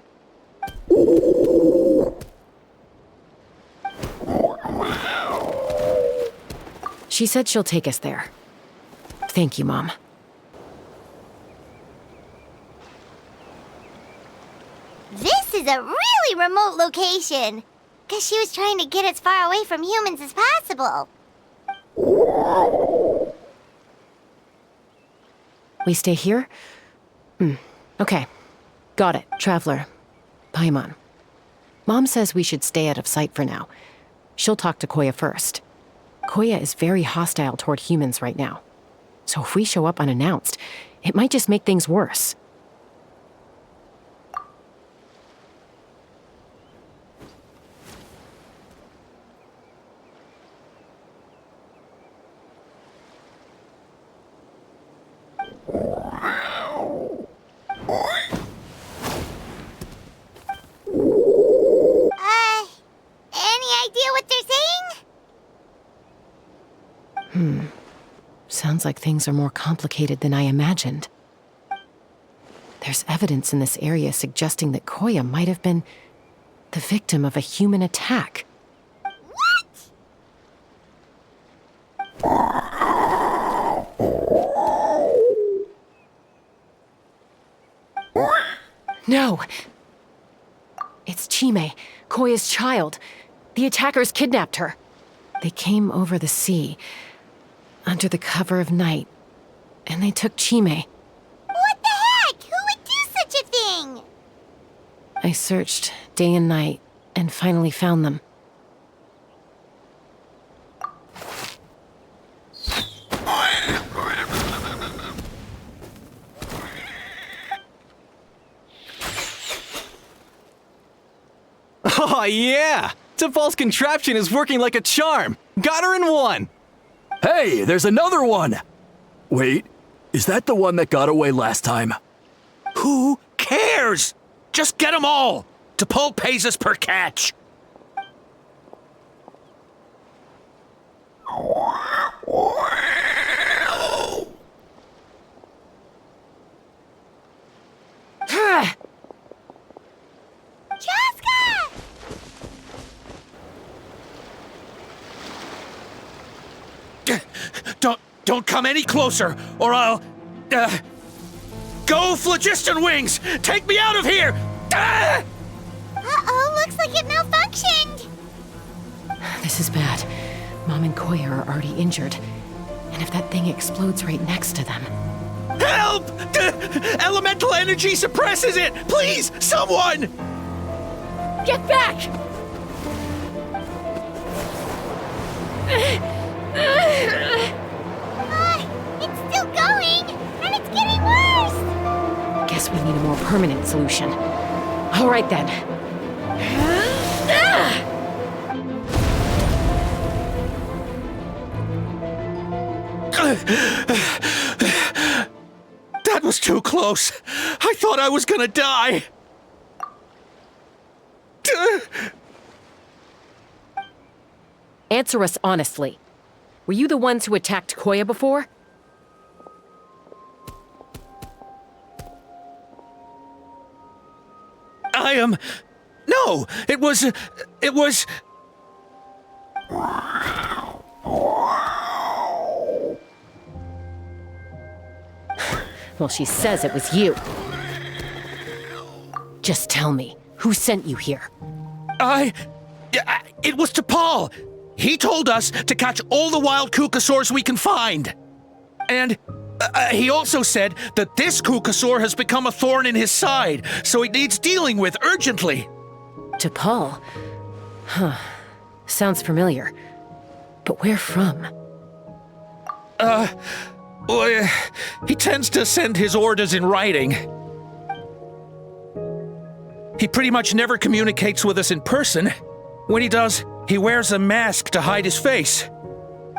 She said she'll take us there. Thank you, Mom. This is a really remote location. Guess she was trying to get as far away from humans as possible. We stay here? Okay. Got it, Traveler. Paimon. Mom says we should stay out of sight for now. She'll talk to Koya first. Koya is very hostile toward humans right now. So if we show up unannounced, it might just make things worse. Sounds like things are more complicated than I imagined. There's evidence in this area suggesting that Koya might have been the victim of a human attack. No! It's Chime, Koya's child. The attackers kidnapped her. They came over the sea, under the cover of night, and they took Chime. What the heck? Who would do such a thing? I searched day and night, and finally found them. Oh, yeah! T'Pol's contraption is working like a charm! Got her in one! Hey, there's another one! Wait, is that the one that got away last time? Who cares? Just get them all! T'Pol pays us per catch. Don't come any closer, or I'll... Go, Phlogiston Wings! Take me out of here! Uh-oh, looks like it malfunctioned. This is bad. Mom and Koya are already injured. And if that thing explodes right next to them... Help! Elemental energy suppresses it! Please, someone! Get back! It's still going, and it's getting worse. Guess we need a more permanent solution. All right then. That was too close. I thought I was gonna die. Answer us honestly. Were you the ones who attacked Koya before? I am... No, it was... Well, she says it was you. Just tell me, who sent you here? It was T'Pol. He told us to catch all the wild Kukasaurs we can find. And he also said that this Kukasaur has become a thorn in his side, so it needs dealing with urgently. T'Pol? Huh. Sounds familiar. But where from? Well, he tends to send his orders in writing. He pretty much never communicates with us in person. When he does, he wears a mask to hide his face.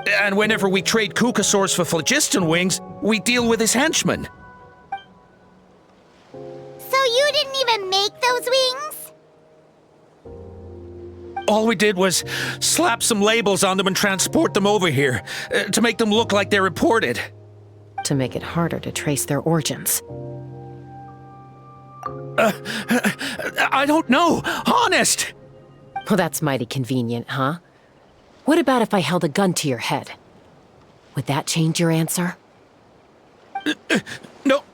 And whenever we trade Kukasaurs for Phlogiston Wings, we deal with his henchmen. So you didn't even make those wings? All we did was slap some labels on them and transport them over here, to make them look like they're imported. To make it harder to trace their origins. I don't know, honest! Well, that's mighty convenient, huh? What about if I held a gun to your head? Would that change your answer?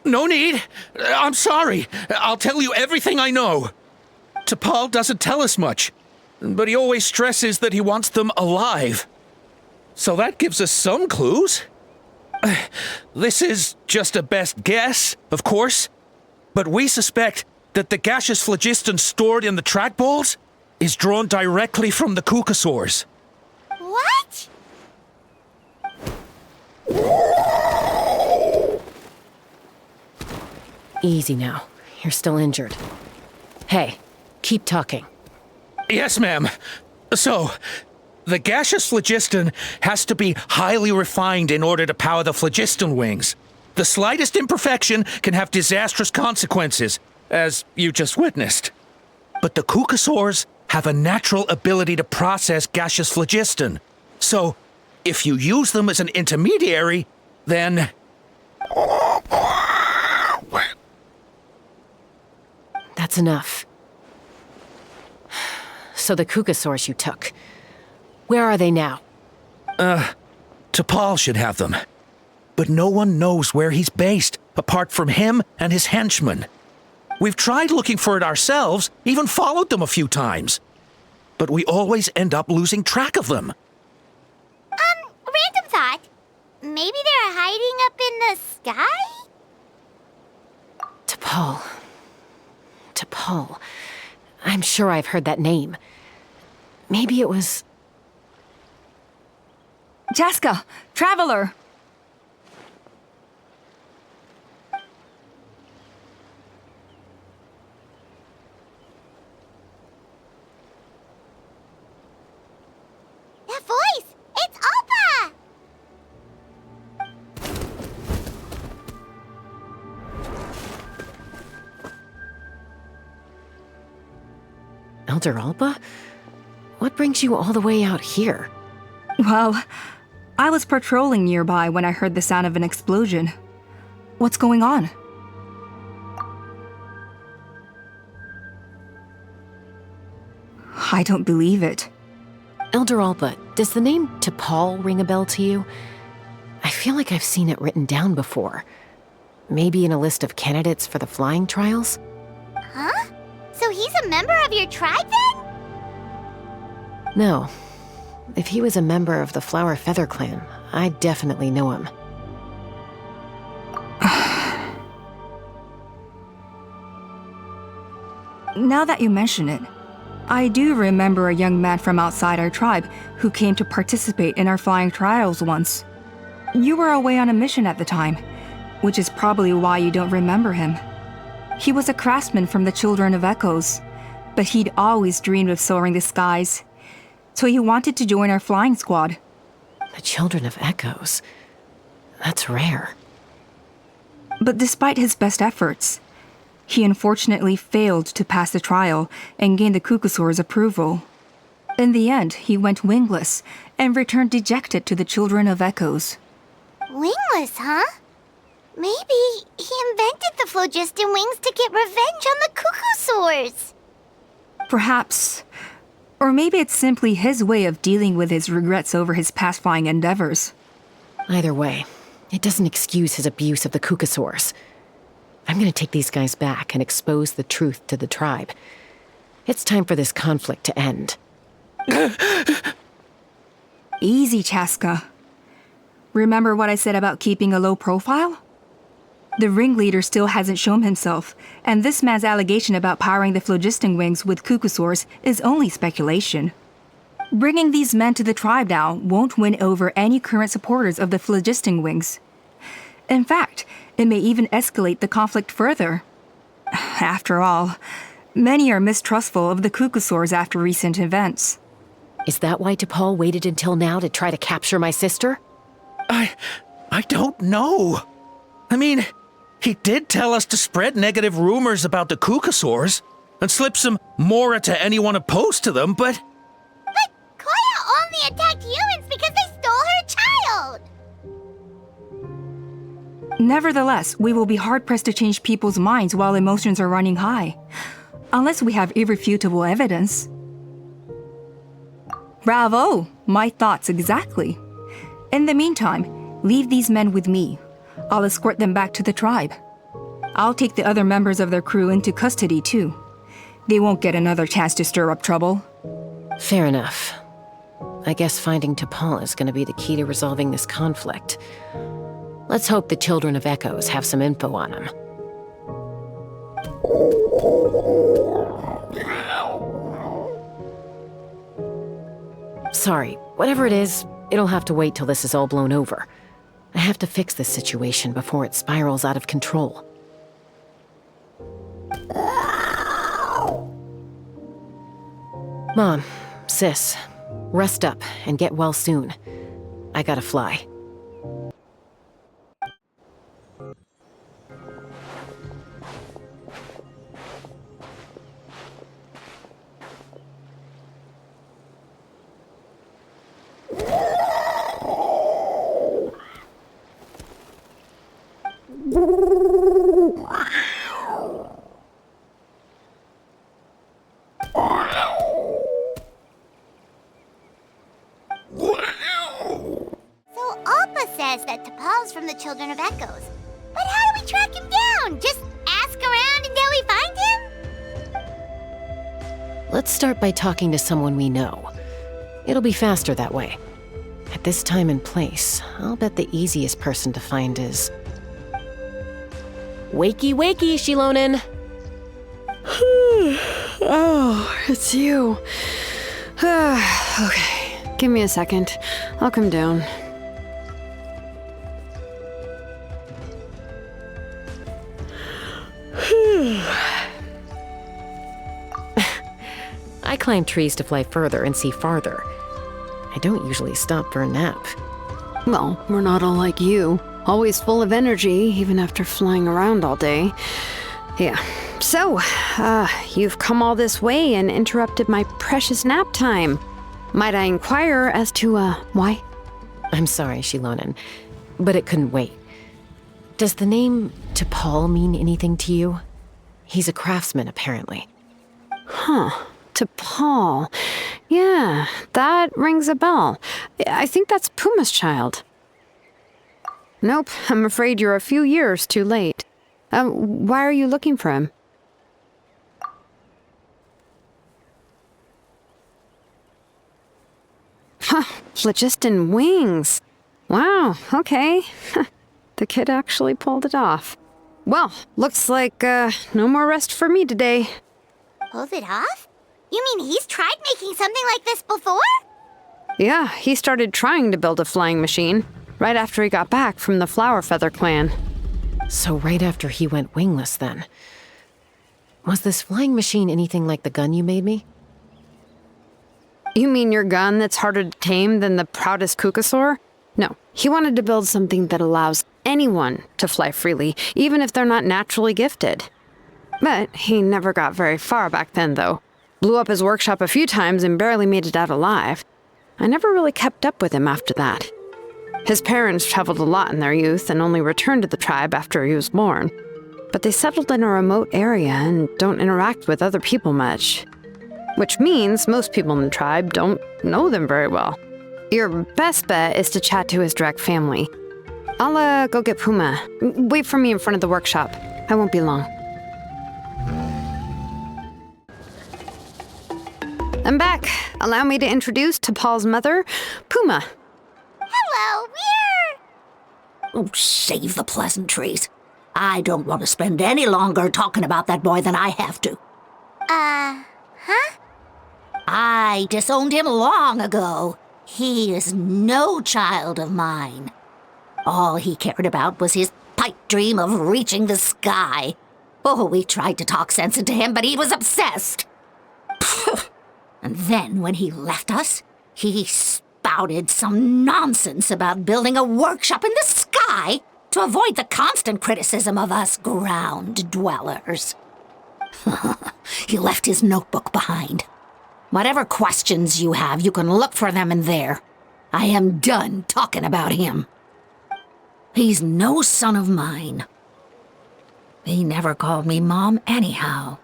No need. I'm sorry. I'll tell you everything I know. T'Pol doesn't tell us much, but he always stresses that he wants them alive. So that gives us some clues. This is just a best guess, of course, but we suspect that the gaseous phlogiston stored in the trackballs is drawn directly from the Kukasaurs. What? Easy now. You're still injured. Hey, keep talking. Yes, ma'am. So, the gaseous phlogiston has to be highly refined in order to power the phlogiston wings. The slightest imperfection can have disastrous consequences, as you just witnessed. But the Kukasaurs have a natural ability to process gaseous phlogiston. So, if you use them as an intermediary, then... That's enough. So the Kukasaurs you took, where are they now? T'Pol should have them. But no one knows where he's based, apart from him and his henchmen. We've tried looking for it ourselves, even followed them a few times. But we always end up losing track of them. Random thought. Maybe they're hiding up in the sky? T'Pol. I'm sure I've heard that name. Maybe it was... Chaska, Traveler! That voice! It's Alpa! Elder Alpa? What brings you all the way out here? Well, I was patrolling nearby when I heard the sound of an explosion. What's going on? I don't believe it. Elder Alpa, does the name T'Pol ring a bell to you? I feel like I've seen it written down before. Maybe in a list of candidates for the flying trials? Huh? So he's a member of your tribe then? No. If he was a member of the Flower Feather clan, I'd definitely know him. Now that you mention it, I do remember a young man from outside our tribe who came to participate in our flying trials once. You were away on a mission at the time, which is probably why you don't remember him. He was a craftsman from the Children of Echoes, but he'd always dreamed of soaring the skies, so he wanted to join our flying squad. The Children of Echoes? That's rare. But despite his best efforts, he unfortunately failed to pass the trial and gain the Kukasaur's approval. In the end, he went wingless and returned dejected to the Children of Echoes. Wingless, huh? Maybe he invented the phlogiston wings to get revenge on the Kukasaurs. Perhaps. Or maybe it's simply his way of dealing with his regrets over his past flying endeavors. Either way, it doesn't excuse his abuse of the Kukasaurs. I'm gonna take these guys back and expose the truth to the tribe. It's time for this conflict to end. Easy, Chaska. Remember what I said about keeping a low profile? The ringleader still hasn't shown himself, and this man's allegation about powering the phlogiston wings with Kukasaurs is only speculation. Bringing these men to the tribe now won't win over any current supporters of the phlogiston wings. In fact, it may even escalate the conflict further. After all, many are mistrustful of the Kukasaurs after recent events. Is that why T'Pol waited until now to try to capture my sister? I don't know. I mean, he did tell us to spread negative rumors about the Kukasaurs and slip some mora to anyone opposed to them, but... But Koya only attacked humans because they stole her child! Nevertheless, we will be hard-pressed to change people's minds while emotions are running high. Unless we have irrefutable evidence. Bravo! My thoughts exactly. In the meantime, leave these men with me. I'll escort them back to the tribe. I'll take the other members of their crew into custody too. They won't get another chance to stir up trouble. Fair enough. I guess finding T'Pol is gonna be the key to resolving this conflict. Let's hope the Children of Echoes have some info on him. Sorry, whatever it is, it'll have to wait till this is all blown over. I have to fix this situation before it spirals out of control. Mom, sis, rest up and get well soon. I gotta fly. says that T'Pol's from the Children of Echoes. But how do we track him down? Just ask around until we find him? Let's start by talking to someone we know. It'll be faster that way. At this time and place, I'll bet the easiest person to find is... Wakey, wakey, Shilonen! Oh, it's you. Okay, give me a second. I'll come down. I climb trees to fly further and see farther. I don't usually stop for a nap. Well, we're not all like you. Always full of energy, even after flying around all day. Yeah. So, you've come all this way and interrupted my precious nap time. Might I inquire as to, why? I'm sorry, Shilonen, but it couldn't wait. Does the name T'Pol mean anything to you? He's a craftsman, apparently. Huh. T'Pol. Yeah, that rings a bell. I think that's Puma's child. Nope, I'm afraid you're a few years too late. Why are you looking for him? Huh, phlogiston wings. Wow, okay. The kid actually pulled it off. Well, looks like, no more rest for me today. Pulled it off? You mean he's tried making something like this before? Yeah, he started trying to build a flying machine right after he got back from the Flower Feather clan. So right after he went wingless, then. Was this flying machine anything like the gun you made me? You mean your gun that's harder to tame than the proudest Kukasaur? No, he wanted to build something that allows anyone to fly freely, even if they're not naturally gifted. But he never got very far back then, though. Blew up his workshop a few times and barely made it out alive. I never really kept up with him after that. His parents traveled a lot in their youth and only returned to the tribe after he was born. But they settled in a remote area and don't interact with other people much. Which means most people in the tribe don't know them very well. Your best bet is to chat to his direct family. I'll, go get Puma. Wait for me in front of the workshop. I won't be long. I'm back. Allow me to introduce T'Pol's mother, Puma. Hello, we're... Oh, save the pleasantries. I don't want to spend any longer talking about that boy than I have to. Huh? I disowned him long ago. He is no child of mine. All he cared about was his pipe dream of reaching the sky. Oh, we tried to talk sense into him, but he was obsessed. And then when he left us, he spouted some nonsense about building a workshop in the sky to avoid the constant criticism of us ground dwellers. He left his notebook behind. Whatever questions you have, you can look for them in there. I am done talking about him. He's no son of mine. He never called me Mom anyhow.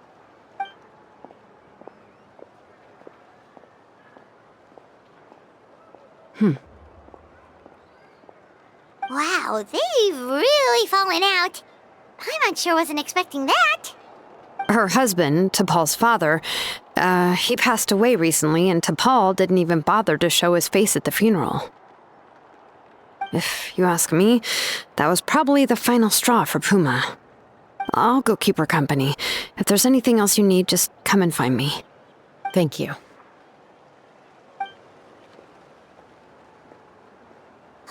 Wow, they've really fallen out. Paimon sure wasn't expecting that. Her husband, T'Pol's father, he passed away recently, and T'Pol didn't even bother to show his face at the funeral. If you ask me, that was probably the final straw for Puma. I'll go keep her company. If there's anything else you need, just come and find me. Thank you.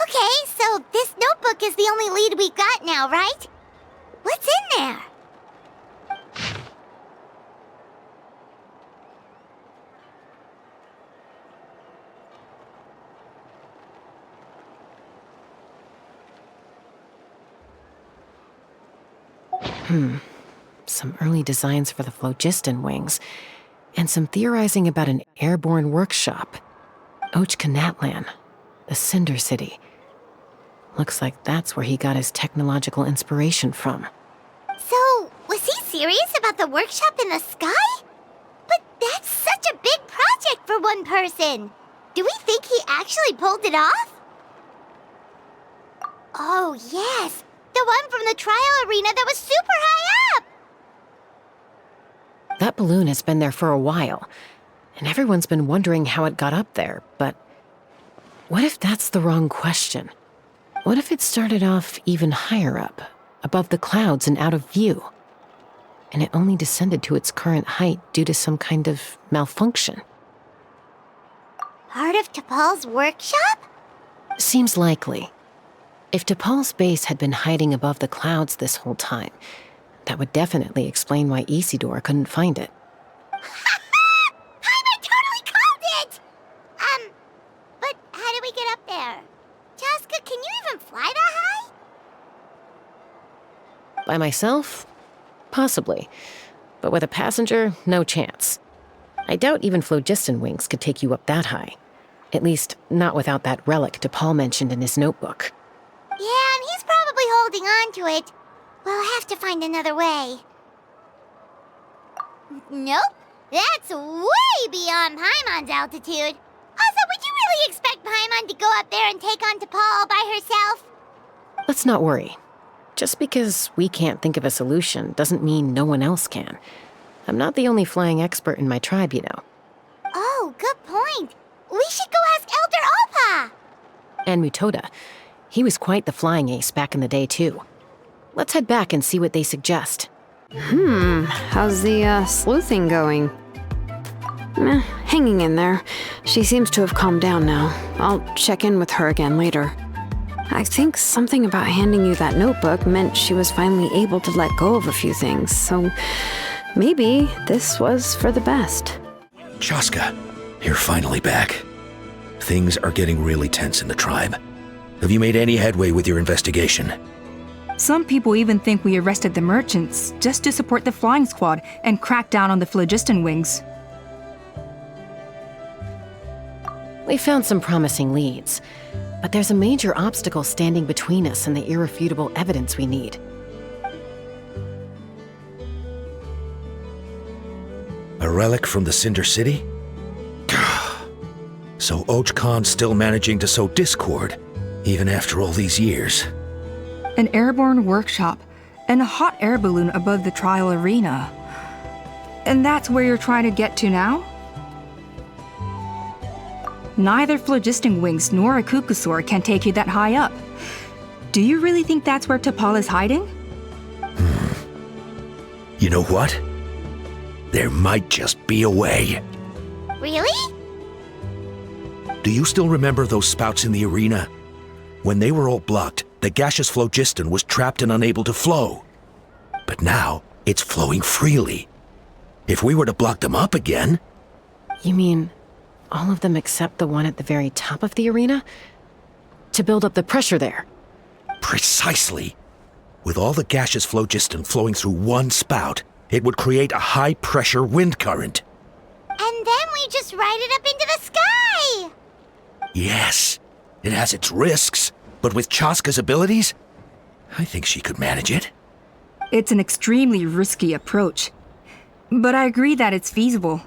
Okay, so this notebook is the only lead we got now, right? What's in there? Some early designs for the phlogiston wings, and some theorizing about an airborne workshop. Ochkanatlan, the Cinder City. Looks like that's where he got his technological inspiration from. So, was he serious about the workshop in the sky? But that's such a big project for one person. Do we think he actually pulled it off? Oh, yes! The one from the trial arena that was super high up! That balloon has been there for a while, and everyone's been wondering how it got up there, but what if that's the wrong question? What if it started off even higher up, above the clouds and out of view, and it only descended to its current height due to some kind of malfunction? Part of T'Pol's workshop? Seems likely. If T'Pol's base had been hiding above the clouds this whole time, that would definitely explain why Isidore couldn't find it. I totally called it! But how do we get up there? Chaska, can you even fly that high? By myself? Possibly. But with a passenger, no chance. I doubt even phlogiston wings could take you up that high. At least, not without that relic T'Pol mentioned in his notebook. Yeah, and he's probably holding on to it. We'll have to find another way. Nope. That's way beyond Paimon's altitude. Also, would you really expect Paimon to go up there and take on T'Pol all by herself? Let's not worry. Just because we can't think of a solution doesn't mean no one else can. I'm not the only flying expert in my tribe, you know. Oh, good point. We should go ask Elder Alpa! And Mutoda. He was quite the flying ace back in the day, too. Let's head back and see what they suggest. How's the sleuthing going? Hanging in there. She seems to have calmed down now. I'll check in with her again later. I think something about handing you that notebook meant she was finally able to let go of a few things, so maybe this was for the best. Chaska, you're finally back. Things are getting really tense in the tribe. Have you made any headway with your investigation? Some people even think we arrested the merchants just to support the flying squad and crack down on the phlogiston wings. We found some promising leads, but there's a major obstacle standing between us and the irrefutable evidence we need. A relic from the Cinder City? So Och Khan's still managing to sow discord, even after all these years. An airborne workshop and a hot air balloon above the trial arena. And that's where you're trying to get to now? Neither phlogiston wings nor a Kukusaur can take you that high up. Do you really think that's where T'Pol is hiding? You know what? There might just be a way. Really? Do you still remember those spouts in the arena? When they were all blocked, the gaseous phlogiston was trapped and unable to flow. But now, it's flowing freely. If we were to block them up again... You mean all of them except the one at the very top of the arena? To build up the pressure there? Precisely. With all the gaseous phlogiston flowing through one spout, it would create a high-pressure wind current. And then we just ride it up into the sky! Yes, it has its risks, but with Chaska's abilities, I think she could manage it. It's an extremely risky approach, but I agree that it's feasible.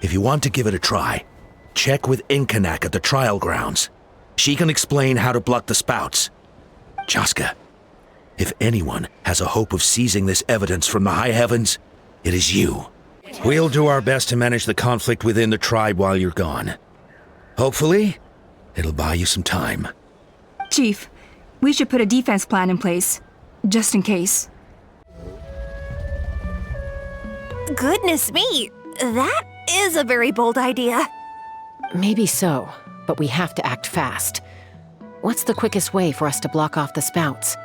If you want to give it a try, check with Inkanak at the trial grounds. She can explain how to block the spouts. Chaska, if anyone has a hope of seizing this evidence from the high heavens, it is you. We'll do our best to manage the conflict within the tribe while you're gone. Hopefully, it'll buy you some time. Chief, we should put a defense plan in place, just in case. Goodness me, that is a very bold idea. Maybe so, but we have to act fast. What's the quickest way for us to block off the spouts?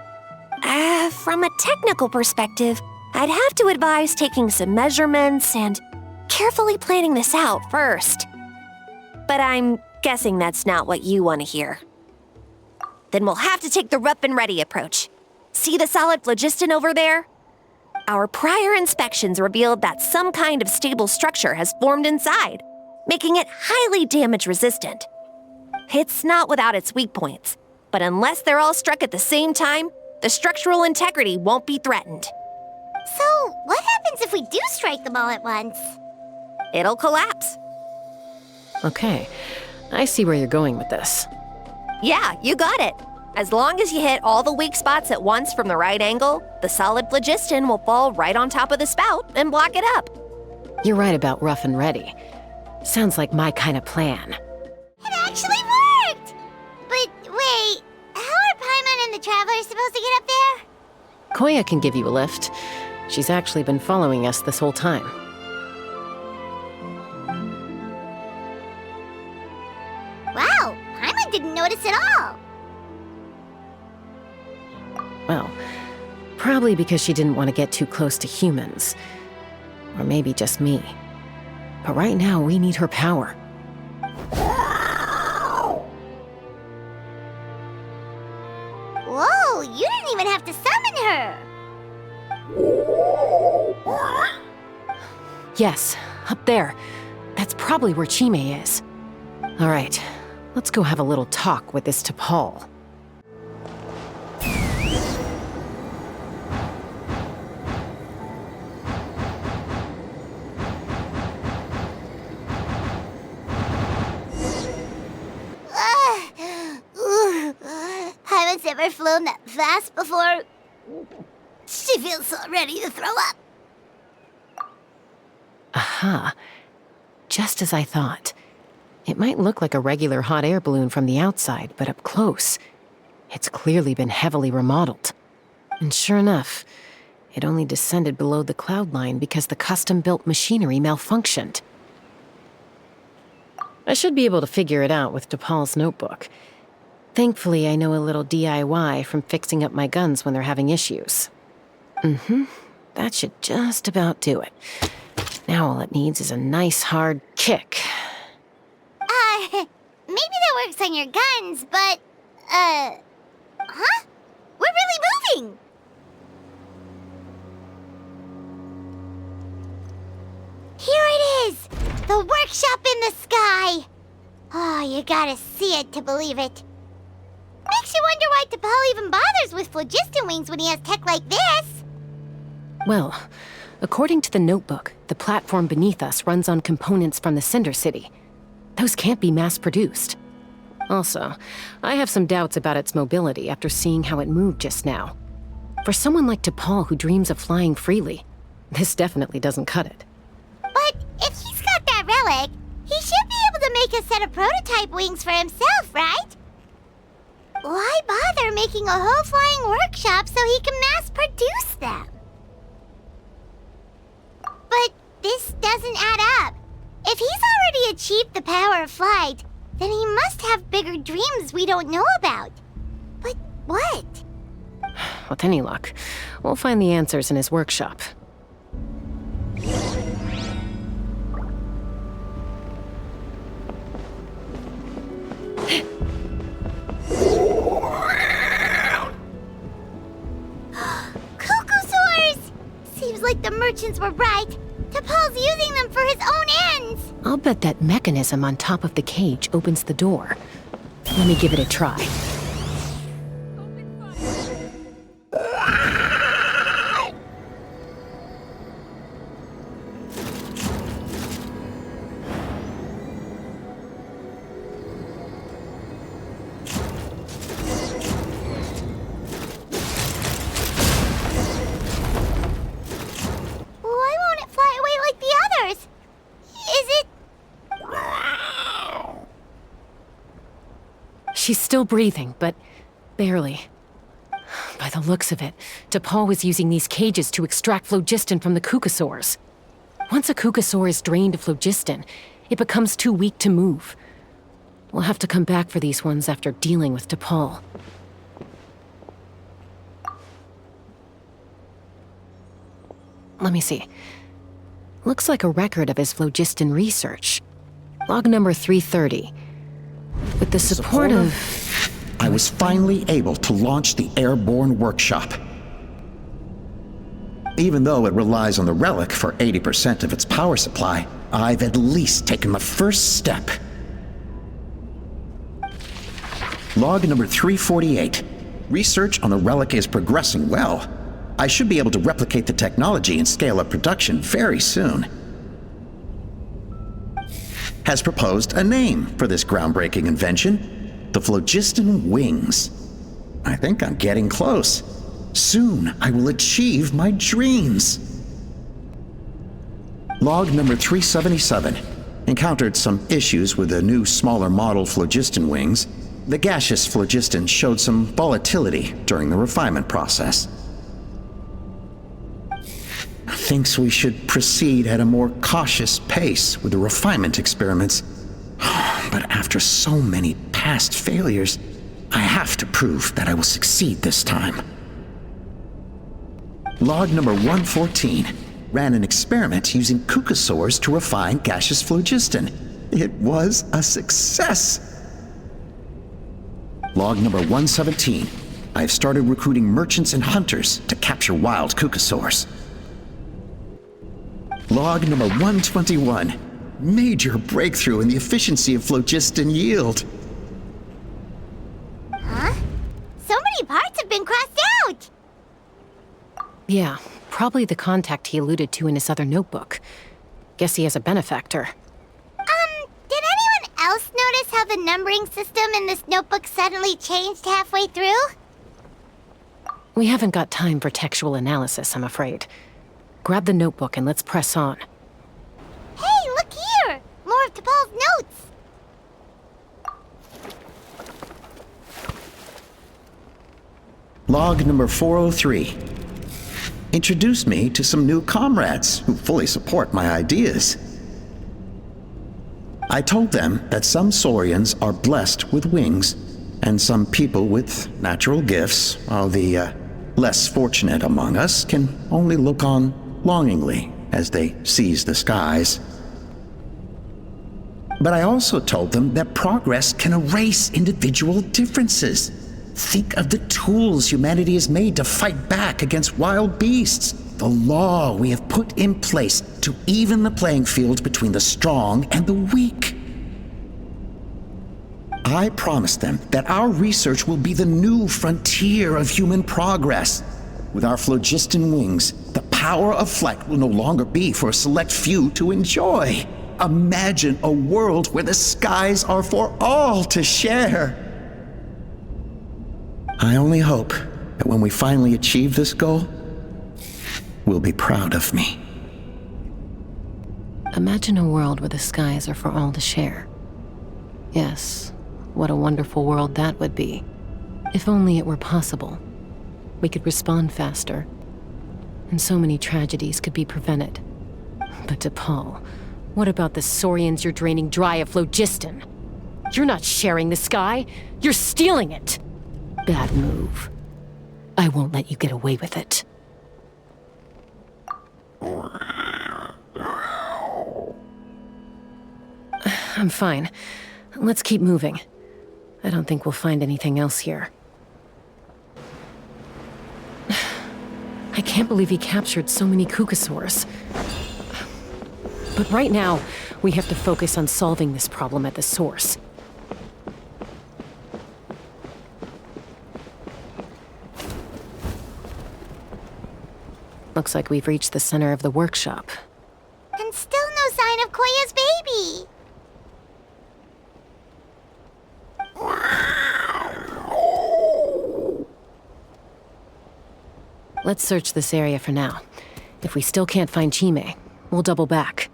From a technical perspective, I'd have to advise taking some measurements and carefully planning this out first. But I'm guessing that's not what you want to hear. Then we'll have to take the rough and ready approach. See the solid phlogiston over there? Our prior inspections revealed that some kind of stable structure has formed inside, making it highly damage resistant. It's not without its weak points, but unless they're all struck at the same time, the structural integrity won't be threatened. So, what happens if we do strike them all at once? It'll collapse. Okay, I see where you're going with this. Yeah, you got it. As long as you hit all the weak spots at once from the right angle, the solid phlogiston will fall right on top of the spout and block it up. You're right about rough and ready. Sounds like my kind of plan. It actually worked! But wait, how are Paimon and the Traveler supposed to get up there? Koya can give you a lift. She's actually been following us this whole time. Wow, Paimon didn't notice at all. Well, probably because she didn't want to get too close to humans. Or maybe just me. But right now, we need her power. Whoa, you didn't even have to summon her! Yes, up there. That's probably where Chime is. All right, let's go have a little talk with this T'Pol. Haven't ever flown that fast before. She feels so ready to throw up. Aha. Just as I thought. It might look like a regular hot air balloon from the outside, but up close, it's clearly been heavily remodeled. And sure enough, it only descended below the cloud line because the custom-built machinery malfunctioned. I should be able to figure it out with T'Pol's notebook. Thankfully, I know a little DIY from fixing up my guns when they're having issues. That should just about do it. Now all it needs is a nice hard kick. Maybe that works on your guns, but, huh? We're really moving! Here it is! The workshop in the sky! Oh, you gotta see it to believe it. Makes you wonder why T'Pol even bothers with phlogiston wings when he has tech like this. Well, according to the notebook, the platform beneath us runs on components from the Cinder City. Those can't be mass-produced. Also, I have some doubts about its mobility after seeing how it moved just now. For someone like T'Pol who dreams of flying freely, this definitely doesn't cut it. But if he's got that relic, he should be able to make a set of prototype wings for himself, right? Why bother making a whole flying workshop so he can mass-produce them? But this doesn't add up. If he's already achieved the power of flight, then he must have bigger dreams we don't know about. But what? With any luck, we'll find the answers in his workshop. Cuckoosaurs! Seems like the merchants were right. T'Pol's using them for his own ends. I'll bet that mechanism on top of the cage opens the door. Let me give it a try. Why won't it fly away like the others? Is it... She's still breathing, but barely. By the looks of it, T'Pol was using these cages to extract phlogiston from the Cucusaurs. Once a Cucusaur is drained of phlogiston, it becomes too weak to move. We'll have to come back for these ones after dealing with T'Pol. Let me see. Looks like a record of his phlogiston research. Log number 330. With the support of... I was finally able to launch the airborne workshop. Even though it relies on the relic for 80% of its power supply, I've at least taken the first step. Log number 348. Research on the relic is progressing well. I should be able to replicate the technology and scale up production very soon. Has proposed a name for this groundbreaking invention: the phlogiston wings. I think I'm getting close. Soon I will achieve my dreams. Log number 377. Encountered some issues with the new smaller model phlogiston wings. The gaseous phlogiston showed some volatility during the refinement process. Thinks we should proceed at a more cautious pace with the refinement experiments. But after so many past failures, I have to prove that I will succeed this time. Log number 114. Ran an experiment using cucosaurs to refine gaseous phlogiston. It was a success. Log number 117. I've started recruiting merchants and hunters to capture wild cucosaurs. Log number 121. Major breakthrough in the efficiency of phlogiston yield. Huh? So many parts have been crossed out! Yeah, probably the contact he alluded to in his other notebook. Guess he has a benefactor. Did anyone else notice how the numbering system in this notebook suddenly changed halfway through? We haven't got time for textual analysis, I'm afraid. Grab the notebook and let's press on. Hey, look here! More of T'Pol's notes! Log number 403. Introduce me to some new comrades who fully support my ideas. I told them that some saurians are blessed with wings, and some people with natural gifts, while the less fortunate among us can only look on longingly as they seize the skies. But I also told them that progress can erase individual differences. Think of the tools humanity has made to fight back against wild beasts. The law we have put in place to even the playing field between the strong and the weak. I promised them that our research will be the new frontier of human progress. With our phlogiston wings, the power of flight will no longer be for a select few to enjoy. Imagine a world where the skies are for all to share. I only hope that when we finally achieve this goal, will be proud of me. Imagine a world where the skies are for all to share. Yes, what a wonderful world that would be. If only it were possible. We could respond faster, and so many tragedies could be prevented. But T'Pol, what about the saurians you're draining dry of phlogiston? You're not sharing the sky, you're stealing it! Bad move. I won't let you get away with it. I'm fine. Let's keep moving. I don't think we'll find anything else here. I can't believe he captured so many cucosaurs. But right now, we have to focus on solving this problem at the source. Looks like we've reached the center of the workshop. And still no sign of Koya's baby! Let's search this area for now. If we still can't find Chime, we'll double back.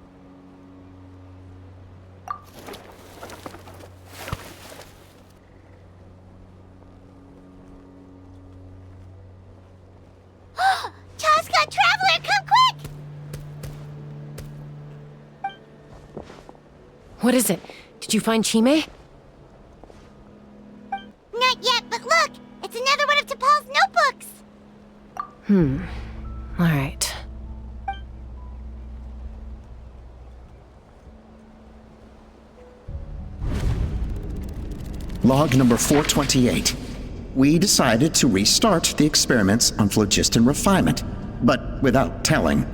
Chaska, Traveler, come quick! What is it? Did you find Chime? Not yet, but look! It's another one of T'Pol's notebooks! All right. Log number 428. We decided to restart the experiments on phlogiston refinement, but without telling.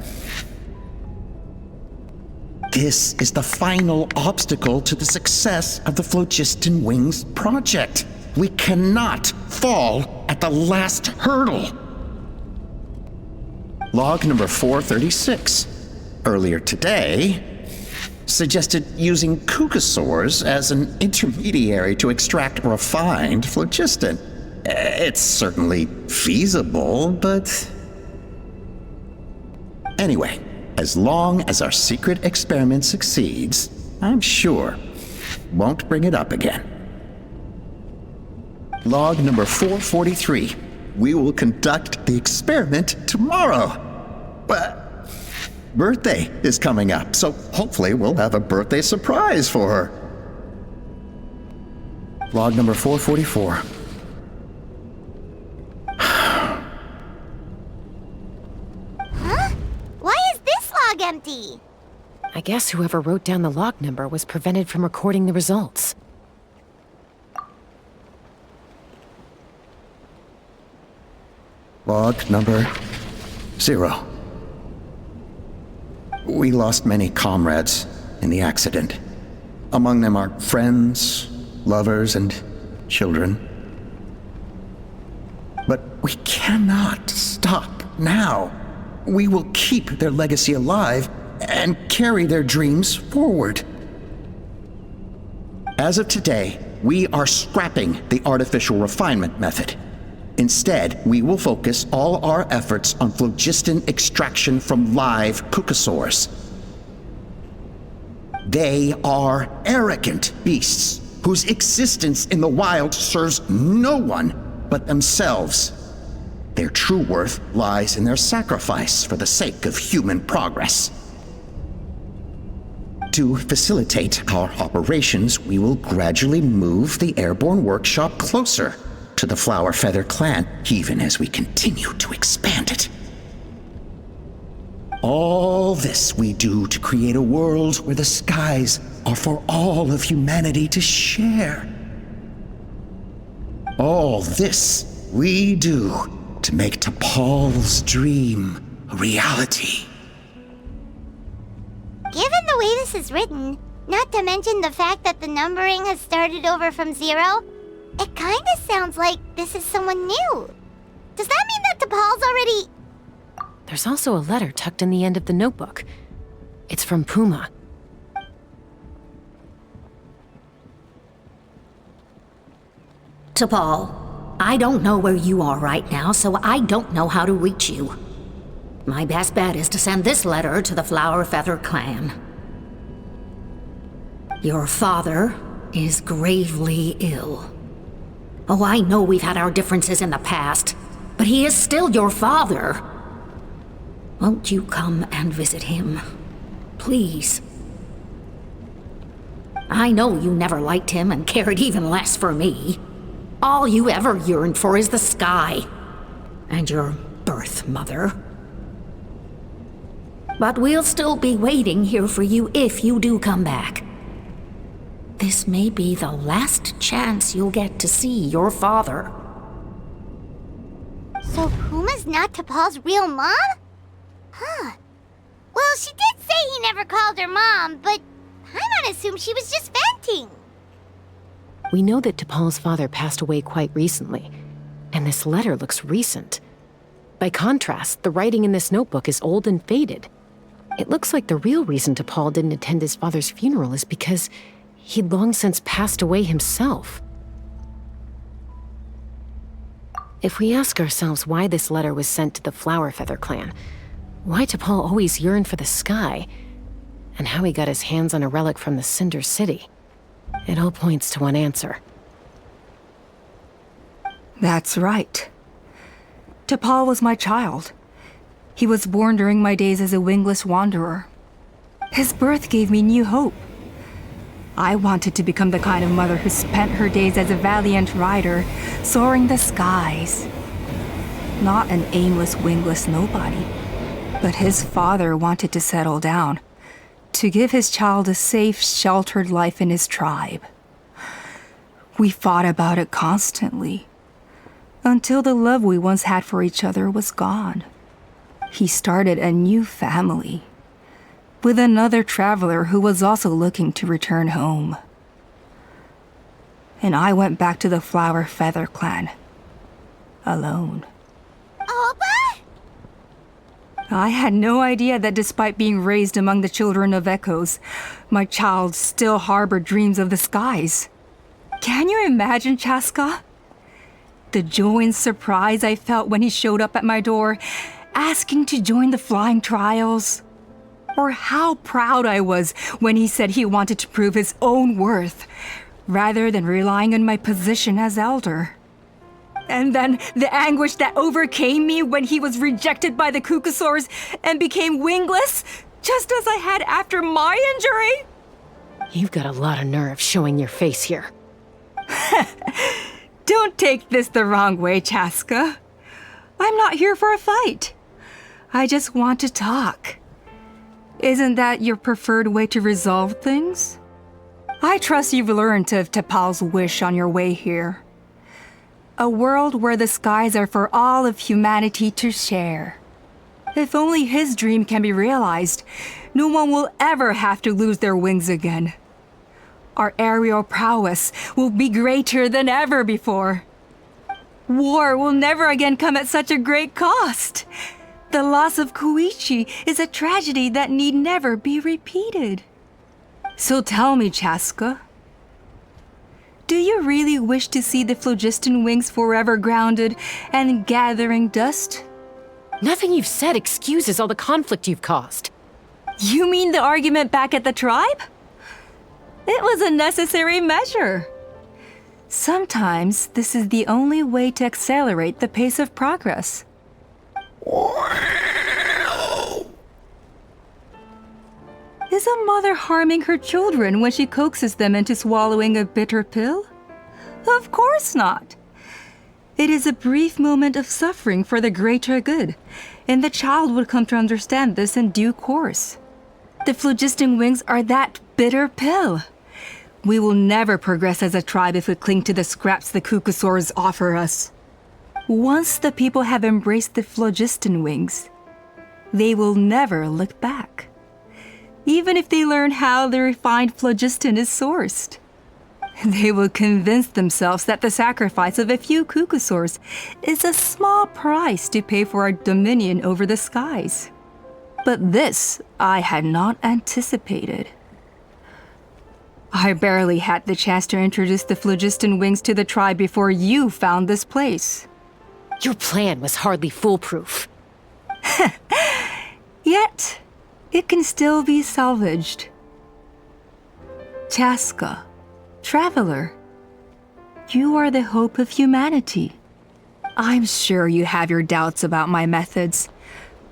This is the final obstacle to the success of the Phlogiston Wings project. We cannot fall at the last hurdle. Log number 436. Earlier today, suggested using cucosaurs as an intermediary to extract refined phlogiston. It's certainly feasible, but... Anyway, as long as our secret experiment succeeds, I'm sure won't bring it up again. Log number 443. We will conduct the experiment tomorrow. But birthday is coming up, so hopefully we'll have a birthday surprise for her. Log number 444. Huh? Why is this log empty? I guess whoever wrote down the log number was prevented from recording the results. Log number 0. We lost many comrades in the accident. Among them are friends, lovers, and children. But we cannot stop now. We will keep their legacy alive and carry their dreams forward. As of today, we are scrapping the artificial refinement method. Instead, we will focus all our efforts on phlogiston extraction from live kukasaurs. They are arrogant beasts whose existence in the wild serves no one but themselves. Their true worth lies in their sacrifice for the sake of human progress. To facilitate our operations, we will gradually move the airborne workshop closer to the Flower Feather clan, even as we continue to expand it. All this we do to create a world where the skies are for all of humanity to share. All this we do to make T'Pol's dream a reality. Given the way this is written, not to mention the fact that the numbering has started over from 0, it kinda sounds like this is someone new. Does that mean that T'Pol's already... There's also a letter tucked in the end of the notebook. It's from Puma. T'Pol, I don't know where you are right now, so I don't know how to reach you. My best bet is to send this letter to the Flower Feather clan. Your father is gravely ill. Oh, I know we've had our differences in the past, but he is still your father. Won't you come and visit him? Please. I know you never liked him and cared even less for me. All you ever yearned for is the sky. And your birth mother. But we'll still be waiting here for you if you do come back. This may be the last chance you'll get to see your father. So Puma's not T'Pol's real mom? Huh. Well, she did say he never called her mom, but I'm gonna assume she was just venting. We know that T'Pol's father passed away quite recently, and this letter looks recent. By contrast, the writing in this notebook is old and faded. It looks like the real reason T'Pol didn't attend his father's funeral is because he'd long since passed away himself. If we ask ourselves why this letter was sent to the Flower Feather clan, why T'Pol always yearned for the sky, and how he got his hands on a relic from the Cinder City, it all points to one answer. That's right. T'Pol was my child. He was born during my days as a wingless wanderer. His birth gave me new hope. I wanted to become the kind of mother who spent her days as a valiant rider, soaring the skies. Not an aimless, wingless nobody. But his father wanted to settle down, to give his child a safe, sheltered life in his tribe. We fought about it constantly, until the love we once had for each other was gone. He started a new family, with another traveler who was also looking to return home. And I went back to the Flower Feather clan, alone. Oppa? I had no idea that despite being raised among the children of echoes, my child still harbored dreams of the skies. Can you imagine, Chaska? the joy and surprise I felt when he showed up at my door, asking to join the flying trials. Or how proud I was when he said he wanted to prove his own worth, rather than relying on my position as elder. And then the anguish that overcame me when he was rejected by the Cucusaurs and became wingless, just as I had after my injury. You've got a lot of nerve showing your face here. Don't take this the wrong way, Chaska. I'm not here for a fight. I just want to talk. Isn't that your preferred way to resolve things? I trust you've learned of T'Pol's wish on your way here. A world where the skies are for all of humanity to share. If only his dream can be realized, no one will ever have to lose their wings again. Our aerial prowess will be greater than ever before. War will never again come at such a great cost. The loss of Koichi is a tragedy that need never be repeated. So tell me, Chaska, do you really wish to see the phlogiston wings forever grounded and gathering dust? Nothing you've said excuses all the conflict you've caused. You mean the argument back at the tribe? It was a necessary measure. Sometimes this is the only way to accelerate the pace of progress. Is a mother harming her children when she coaxes them into swallowing a bitter pill? Of course not. It is a brief moment of suffering for the greater good, and the child would come to understand this in due course. The phlogiston wings are that bitter pill. We will never progress as a tribe if we cling to the scraps the Cucusaurs offer us. Once the people have embraced the phlogiston wings, they will never look back. Even if they learn how the refined phlogiston is sourced. They will convince themselves that the sacrifice of a few Cucusaurs is a small price to pay for our dominion over the skies. But this I had not anticipated. I barely had the chance to introduce the phlogiston wings to the tribe before you found this place. Your plan was hardly foolproof. Yet, it can still be salvaged. Chaska, traveler, you are the hope of humanity. I'm sure you have your doubts about my methods,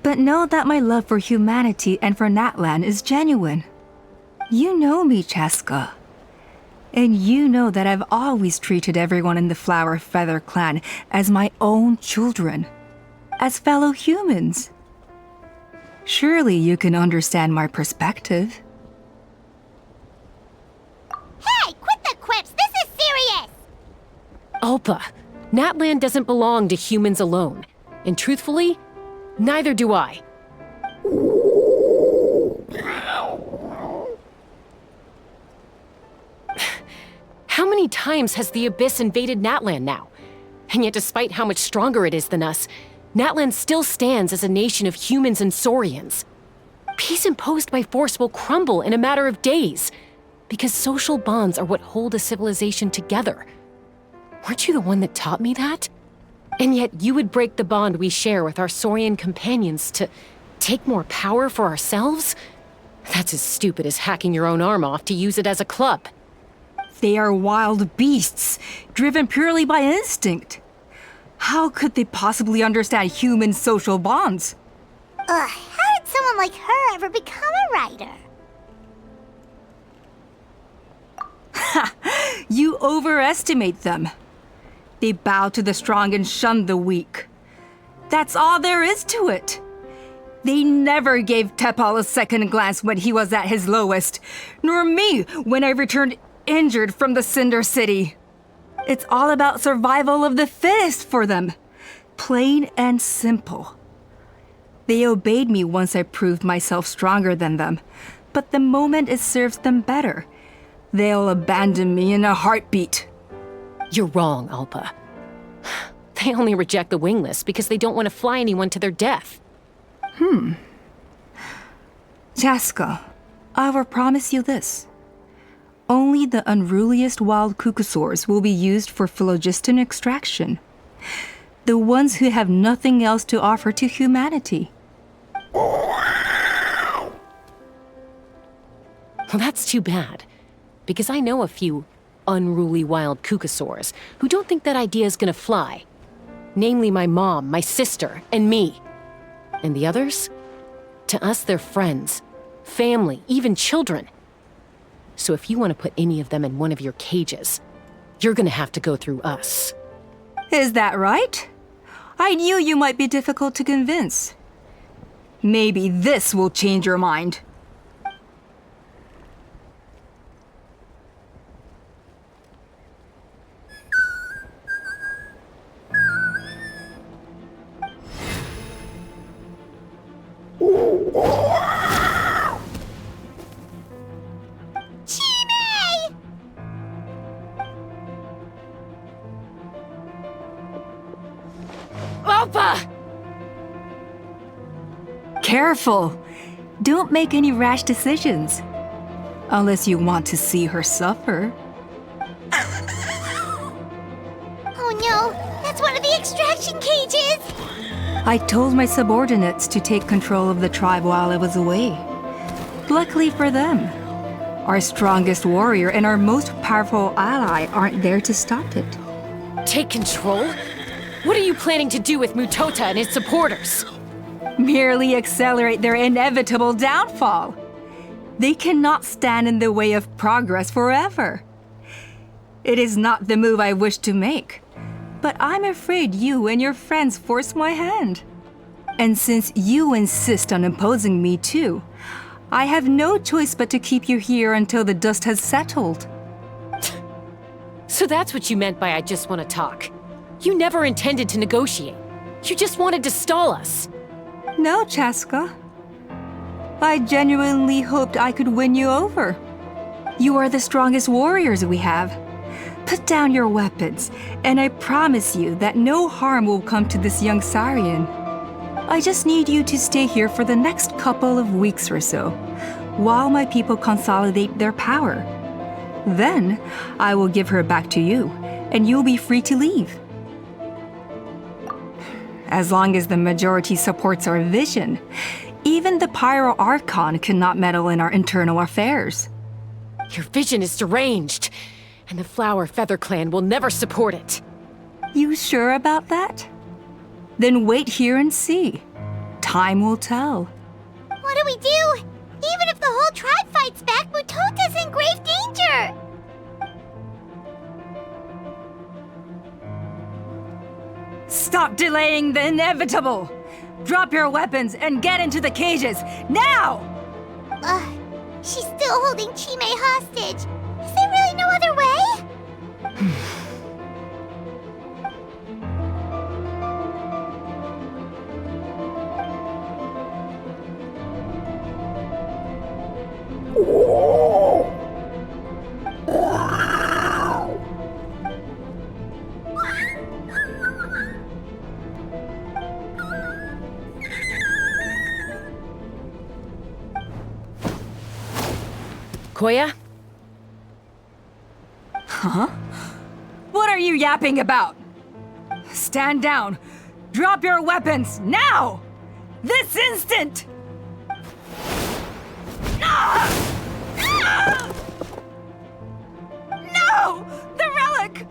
but know that my love for humanity and for Natlan is genuine. You know me, Chaska. And you know that I've always treated everyone in the Flower Feather clan as my own children, as fellow humans. Surely you can understand my perspective. Hey, quit the quips! This is serious! Ulpa, Natlan doesn't belong to humans alone. And truthfully, neither do I. How many times has the Abyss invaded Natlan now? And yet despite how much stronger it is than us, Natlan still stands as a nation of humans and Saurians. Peace imposed by force will crumble in a matter of days, because social bonds are what hold a civilization together. Weren't you the one that taught me that? And yet you would break the bond we share with our Saurian companions to take more power for ourselves? That's as stupid as hacking your own arm off to use it as a club. They are wild beasts, driven purely by instinct. How could they possibly understand human social bonds? How did someone like her ever become a writer? You overestimate them. They bow to the strong and shun the weak. That's all there is to it. They never gave T'Pol a second glance when he was at his lowest, nor me when I returned injured from the Cinder City. It's all about survival of the fittest for them. Plain and simple. They obeyed me once I proved myself stronger than them, but the moment it serves them better, they'll abandon me in a heartbeat. You're wrong, Ulpa. They only reject the wingless because they don't want to fly anyone to their death. Chaska, I will promise you this. Only the unruliest wild Cucusaurs will be used for phlogiston extraction. The ones who have nothing else to offer to humanity. Well, that's too bad. Because I know a few unruly wild Kukasaurs who don't think that idea is gonna fly. Namely my mom, my sister, and me. And the others? To us, they're friends, family, even children. So if you want to put any of them in one of your cages, you're gonna have to go through us. Is that right? I knew you might be difficult to convince. Maybe this will change your mind. Opa! Careful! Don't make any rash decisions. Unless you want to see her suffer. Oh no, that's one of the extraction cages! I told my subordinates to take control of the tribe while I was away. Luckily for them, our strongest warrior and our most powerful ally aren't there to stop it. Take control? What are you planning to do with Mutota and his supporters? Merely accelerate their inevitable downfall. They cannot stand in the way of progress forever. It is not the move I wish to make, but I'm afraid you and your friends force my hand. And since you insist on imposing me too, I have no choice but to keep you here until the dust has settled. So that's what you meant by I just want to talk. You never intended to negotiate. You just wanted to stall us. No, Chaska. I genuinely hoped I could win you over. You are the strongest warriors we have. Put down your weapons, and I promise you that no harm will come to this young Saurian. I just need you to stay here for the next couple of weeks or so, while my people consolidate their power. Then, I will give her back to you, and you'll be free to leave. As long as the majority supports our vision, even the Pyro Archon cannot meddle in our internal affairs. Your vision is deranged, and the Flower Feather Clan will never support it. You sure about that? Then wait here and see. Time will tell. What do we do? Even if the whole tribe fights back, Mutota's in grave danger! Stop delaying the inevitable! Drop your weapons and get into the cages, now! She's still holding Chime hostage. Is there really no other way? Koya? Huh? What are you yapping about? Stand down. Drop your weapons, now! This instant! No! The relic!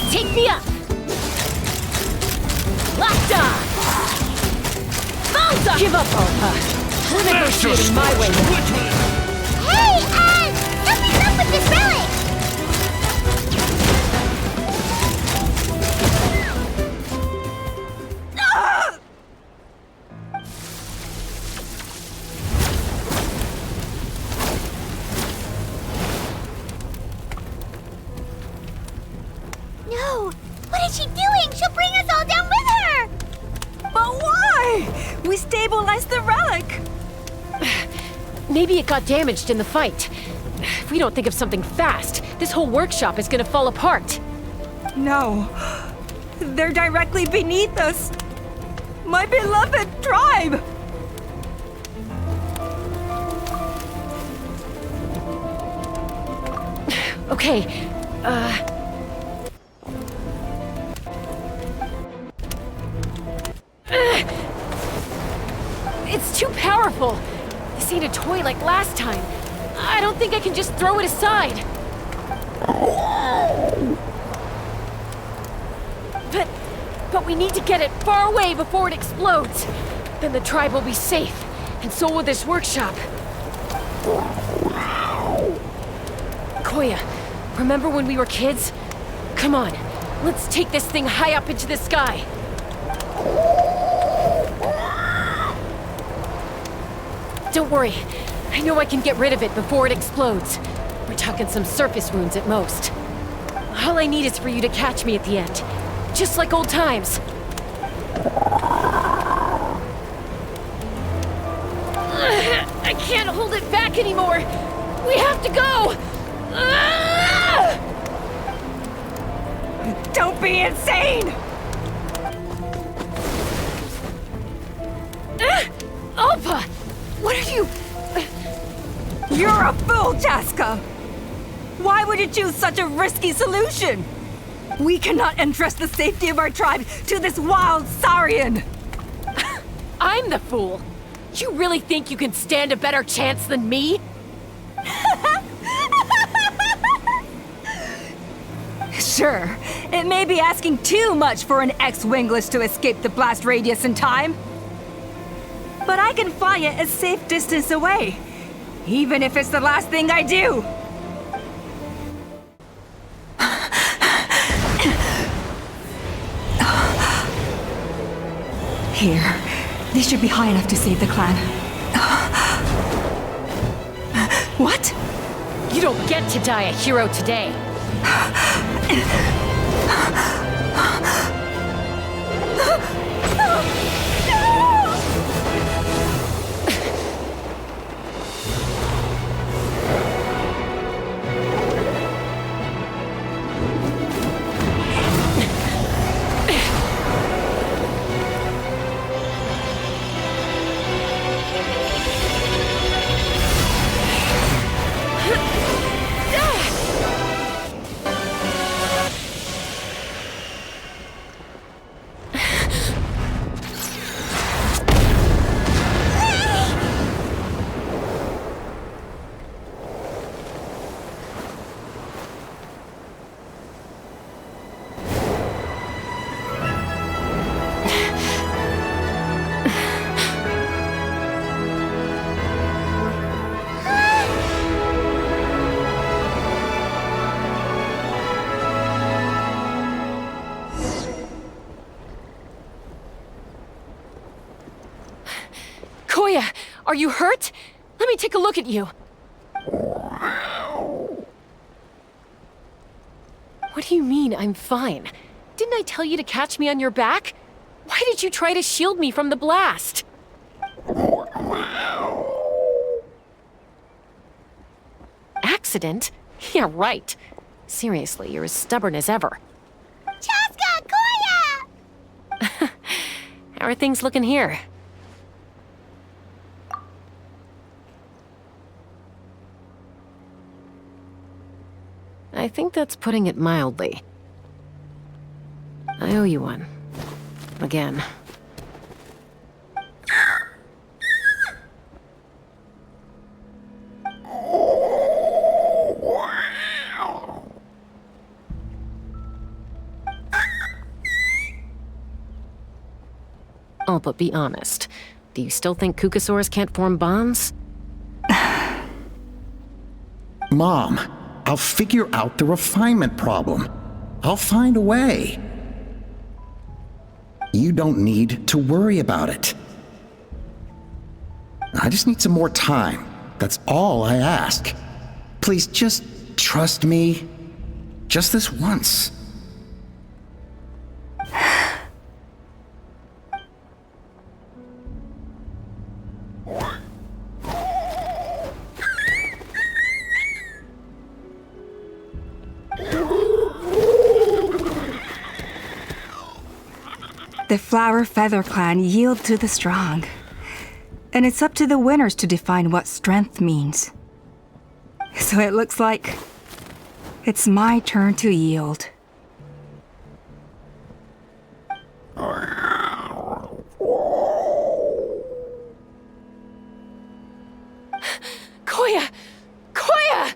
Take me up! Locked on! Balls up! Give up, Alpa! We're negotiating my way now. Hey, something's up with this relic! No! What is she doing? She'll bring us all down with her! But why? We stabilized the relic! Maybe it got damaged in the fight. If we don't think of something fast, this whole workshop is gonna fall apart. No. They're directly beneath us. My beloved tribe! Okay, It's too powerful. This ain't a toy like last time. I don't think I can just throw it aside. But we need to get it far away before it explodes. Then the tribe will be safe, and so will this workshop. Koya, remember when we were kids? Come on, let's take this thing high up into the sky. Don't worry, I know I can get rid of it before it explodes. We're talking some surface wounds at most. All I need is for you to catch me at the end, just like old times. I can't hold it back anymore. We have to go. Don't be insane! Alpa! What are you... You're a fool, Chaska! Why would you choose such a risky solution? We cannot entrust the safety of our tribe to this wild Saurian! I'm the fool. You really think you can stand a better chance than me? Sure, it may be asking too much for an ex-wingless to escape the blast radius in time. But I can fly it a safe distance away, even if it's the last thing I do. Here, this should be high enough to save the clan. What? You don't get to die a hero today. Koya, are you hurt? Let me take a look at you. What do you mean, I'm fine? Didn't I tell you to catch me on your back? Why did you try to shield me from the blast? Accident? Yeah, right. Seriously, you're as stubborn as ever. Chaska, Koya! How are things looking here? I think that's putting it mildly. I owe you one. Again. Oh, but be honest. Do you still think Kukasaurs can't form bonds? Mom, I'll figure out the refinement problem. I'll find a way. You don't need to worry about it. I just need some more time. That's all I ask. Please just trust me. Just this once. The Flower Feather Clan yield to the strong. And it's up to the winners to define what strength means. So it looks like It's my turn to yield. Koya! Koya!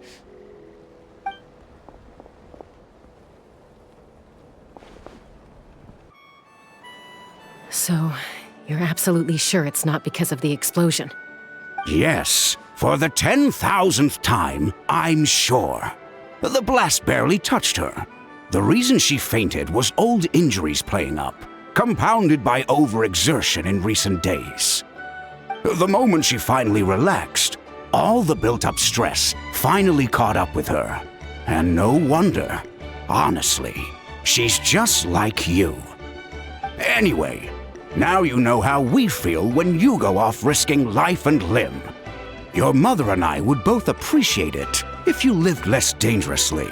So, you're absolutely sure it's not because of the explosion? Yes, for the 10,000th time, I'm sure. The blast barely touched her. The reason she fainted was old injuries playing up, compounded by overexertion in recent days. The moment she finally relaxed, all the built-up stress finally caught up with her. And no wonder. Honestly, she's just like you. Anyway, now you know how we feel when you go off risking life and limb. Your mother and I would both appreciate it if you lived less dangerously.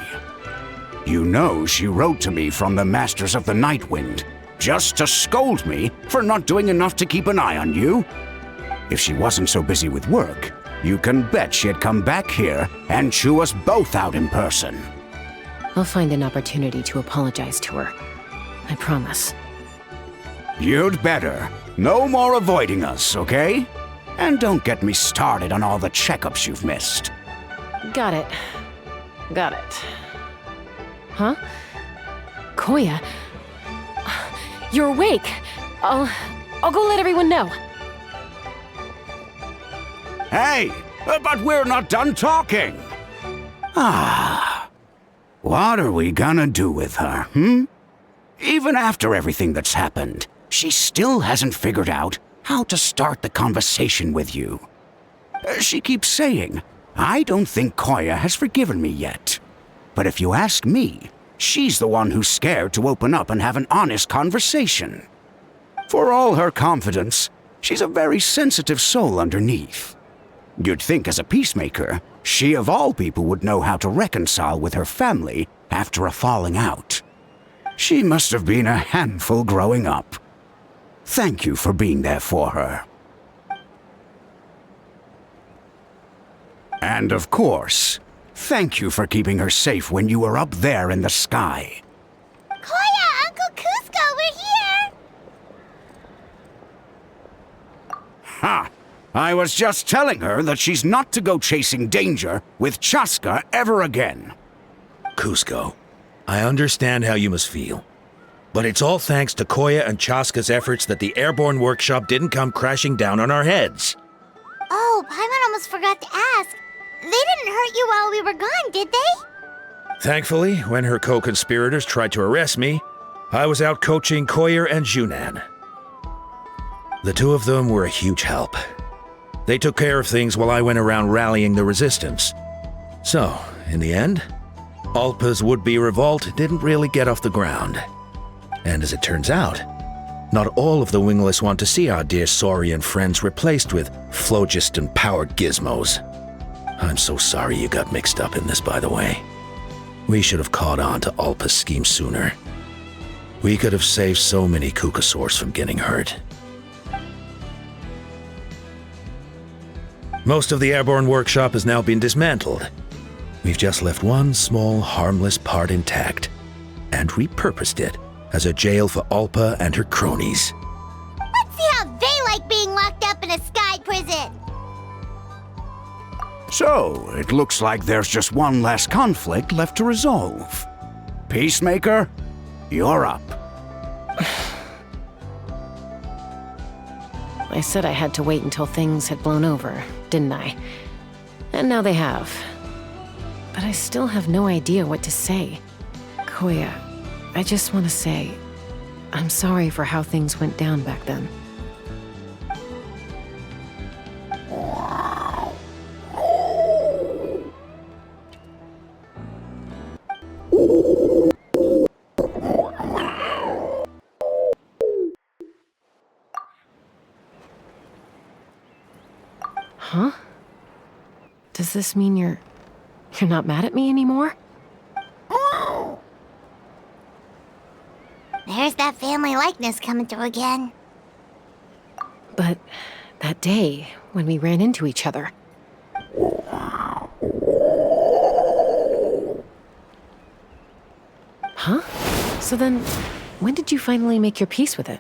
You know she wrote to me from the Masters of the Night Wind, just to scold me for not doing enough to keep an eye on you. If she wasn't so busy with work, you can bet she'd come back here and chew us both out in person. I'll find an opportunity to apologize to her. I promise. You'd better. No more avoiding us, okay? And don't get me started on all the checkups you've missed. Got it. Got it. Huh? Koya? You're awake. I'll go let everyone know. Hey, but we're not done talking. What are we gonna do with her, Even after everything that's happened, she still hasn't figured out how to start the conversation with you. She keeps saying, I don't think Koya has forgiven me yet. But if you ask me, she's the one who's scared to open up and have an honest conversation. For all her confidence, she's a very sensitive soul underneath. You'd think as a peacemaker, she of all people would know how to reconcile with her family after a falling out. She must have been a handful growing up. Thank you for being there for her. And of course, thank you for keeping her safe when you were up there in the sky. Koya, Uncle Cusco, we're here! Ha! I was just telling her that she's not to go chasing danger with Chaska ever again. Cusco, I understand how you must feel. But it's all thanks to Koya and Chaska's efforts that the airborne workshop didn't come crashing down on our heads. Oh, Paimon almost forgot to ask. They didn't hurt you while we were gone, did they? Thankfully, when her co-conspirators tried to arrest me, I was out coaching Koya and Junan. The two of them were a huge help. They took care of things while I went around rallying the resistance. So, in the end, Alpa's would-be revolt didn't really get off the ground. And as it turns out, not all of the wingless want to see our dear Saurian friends replaced with phlogiston-powered gizmos. I'm so sorry you got mixed up in this, by the way. We should have caught on to Alpa's scheme sooner. We could have saved so many Kukasaurs from getting hurt. Most of the airborne workshop has now been dismantled. We've just left one small, harmless part intact, and repurposed it as a jail for Alpa and her cronies. Let's see how they like being locked up in a sky prison! So, it looks like there's just one last conflict left to resolve. Peacemaker, you're up. I said I had to wait until things had blown over, didn't I? And now they have. But I still have no idea what to say. Koya, I just want to say, I'm sorry for how things went down back then. Huh? Does this mean you're not mad at me anymore? There's that family likeness coming through again. But that day, when we ran into each other. Huh? So then, when did you finally make your peace with it?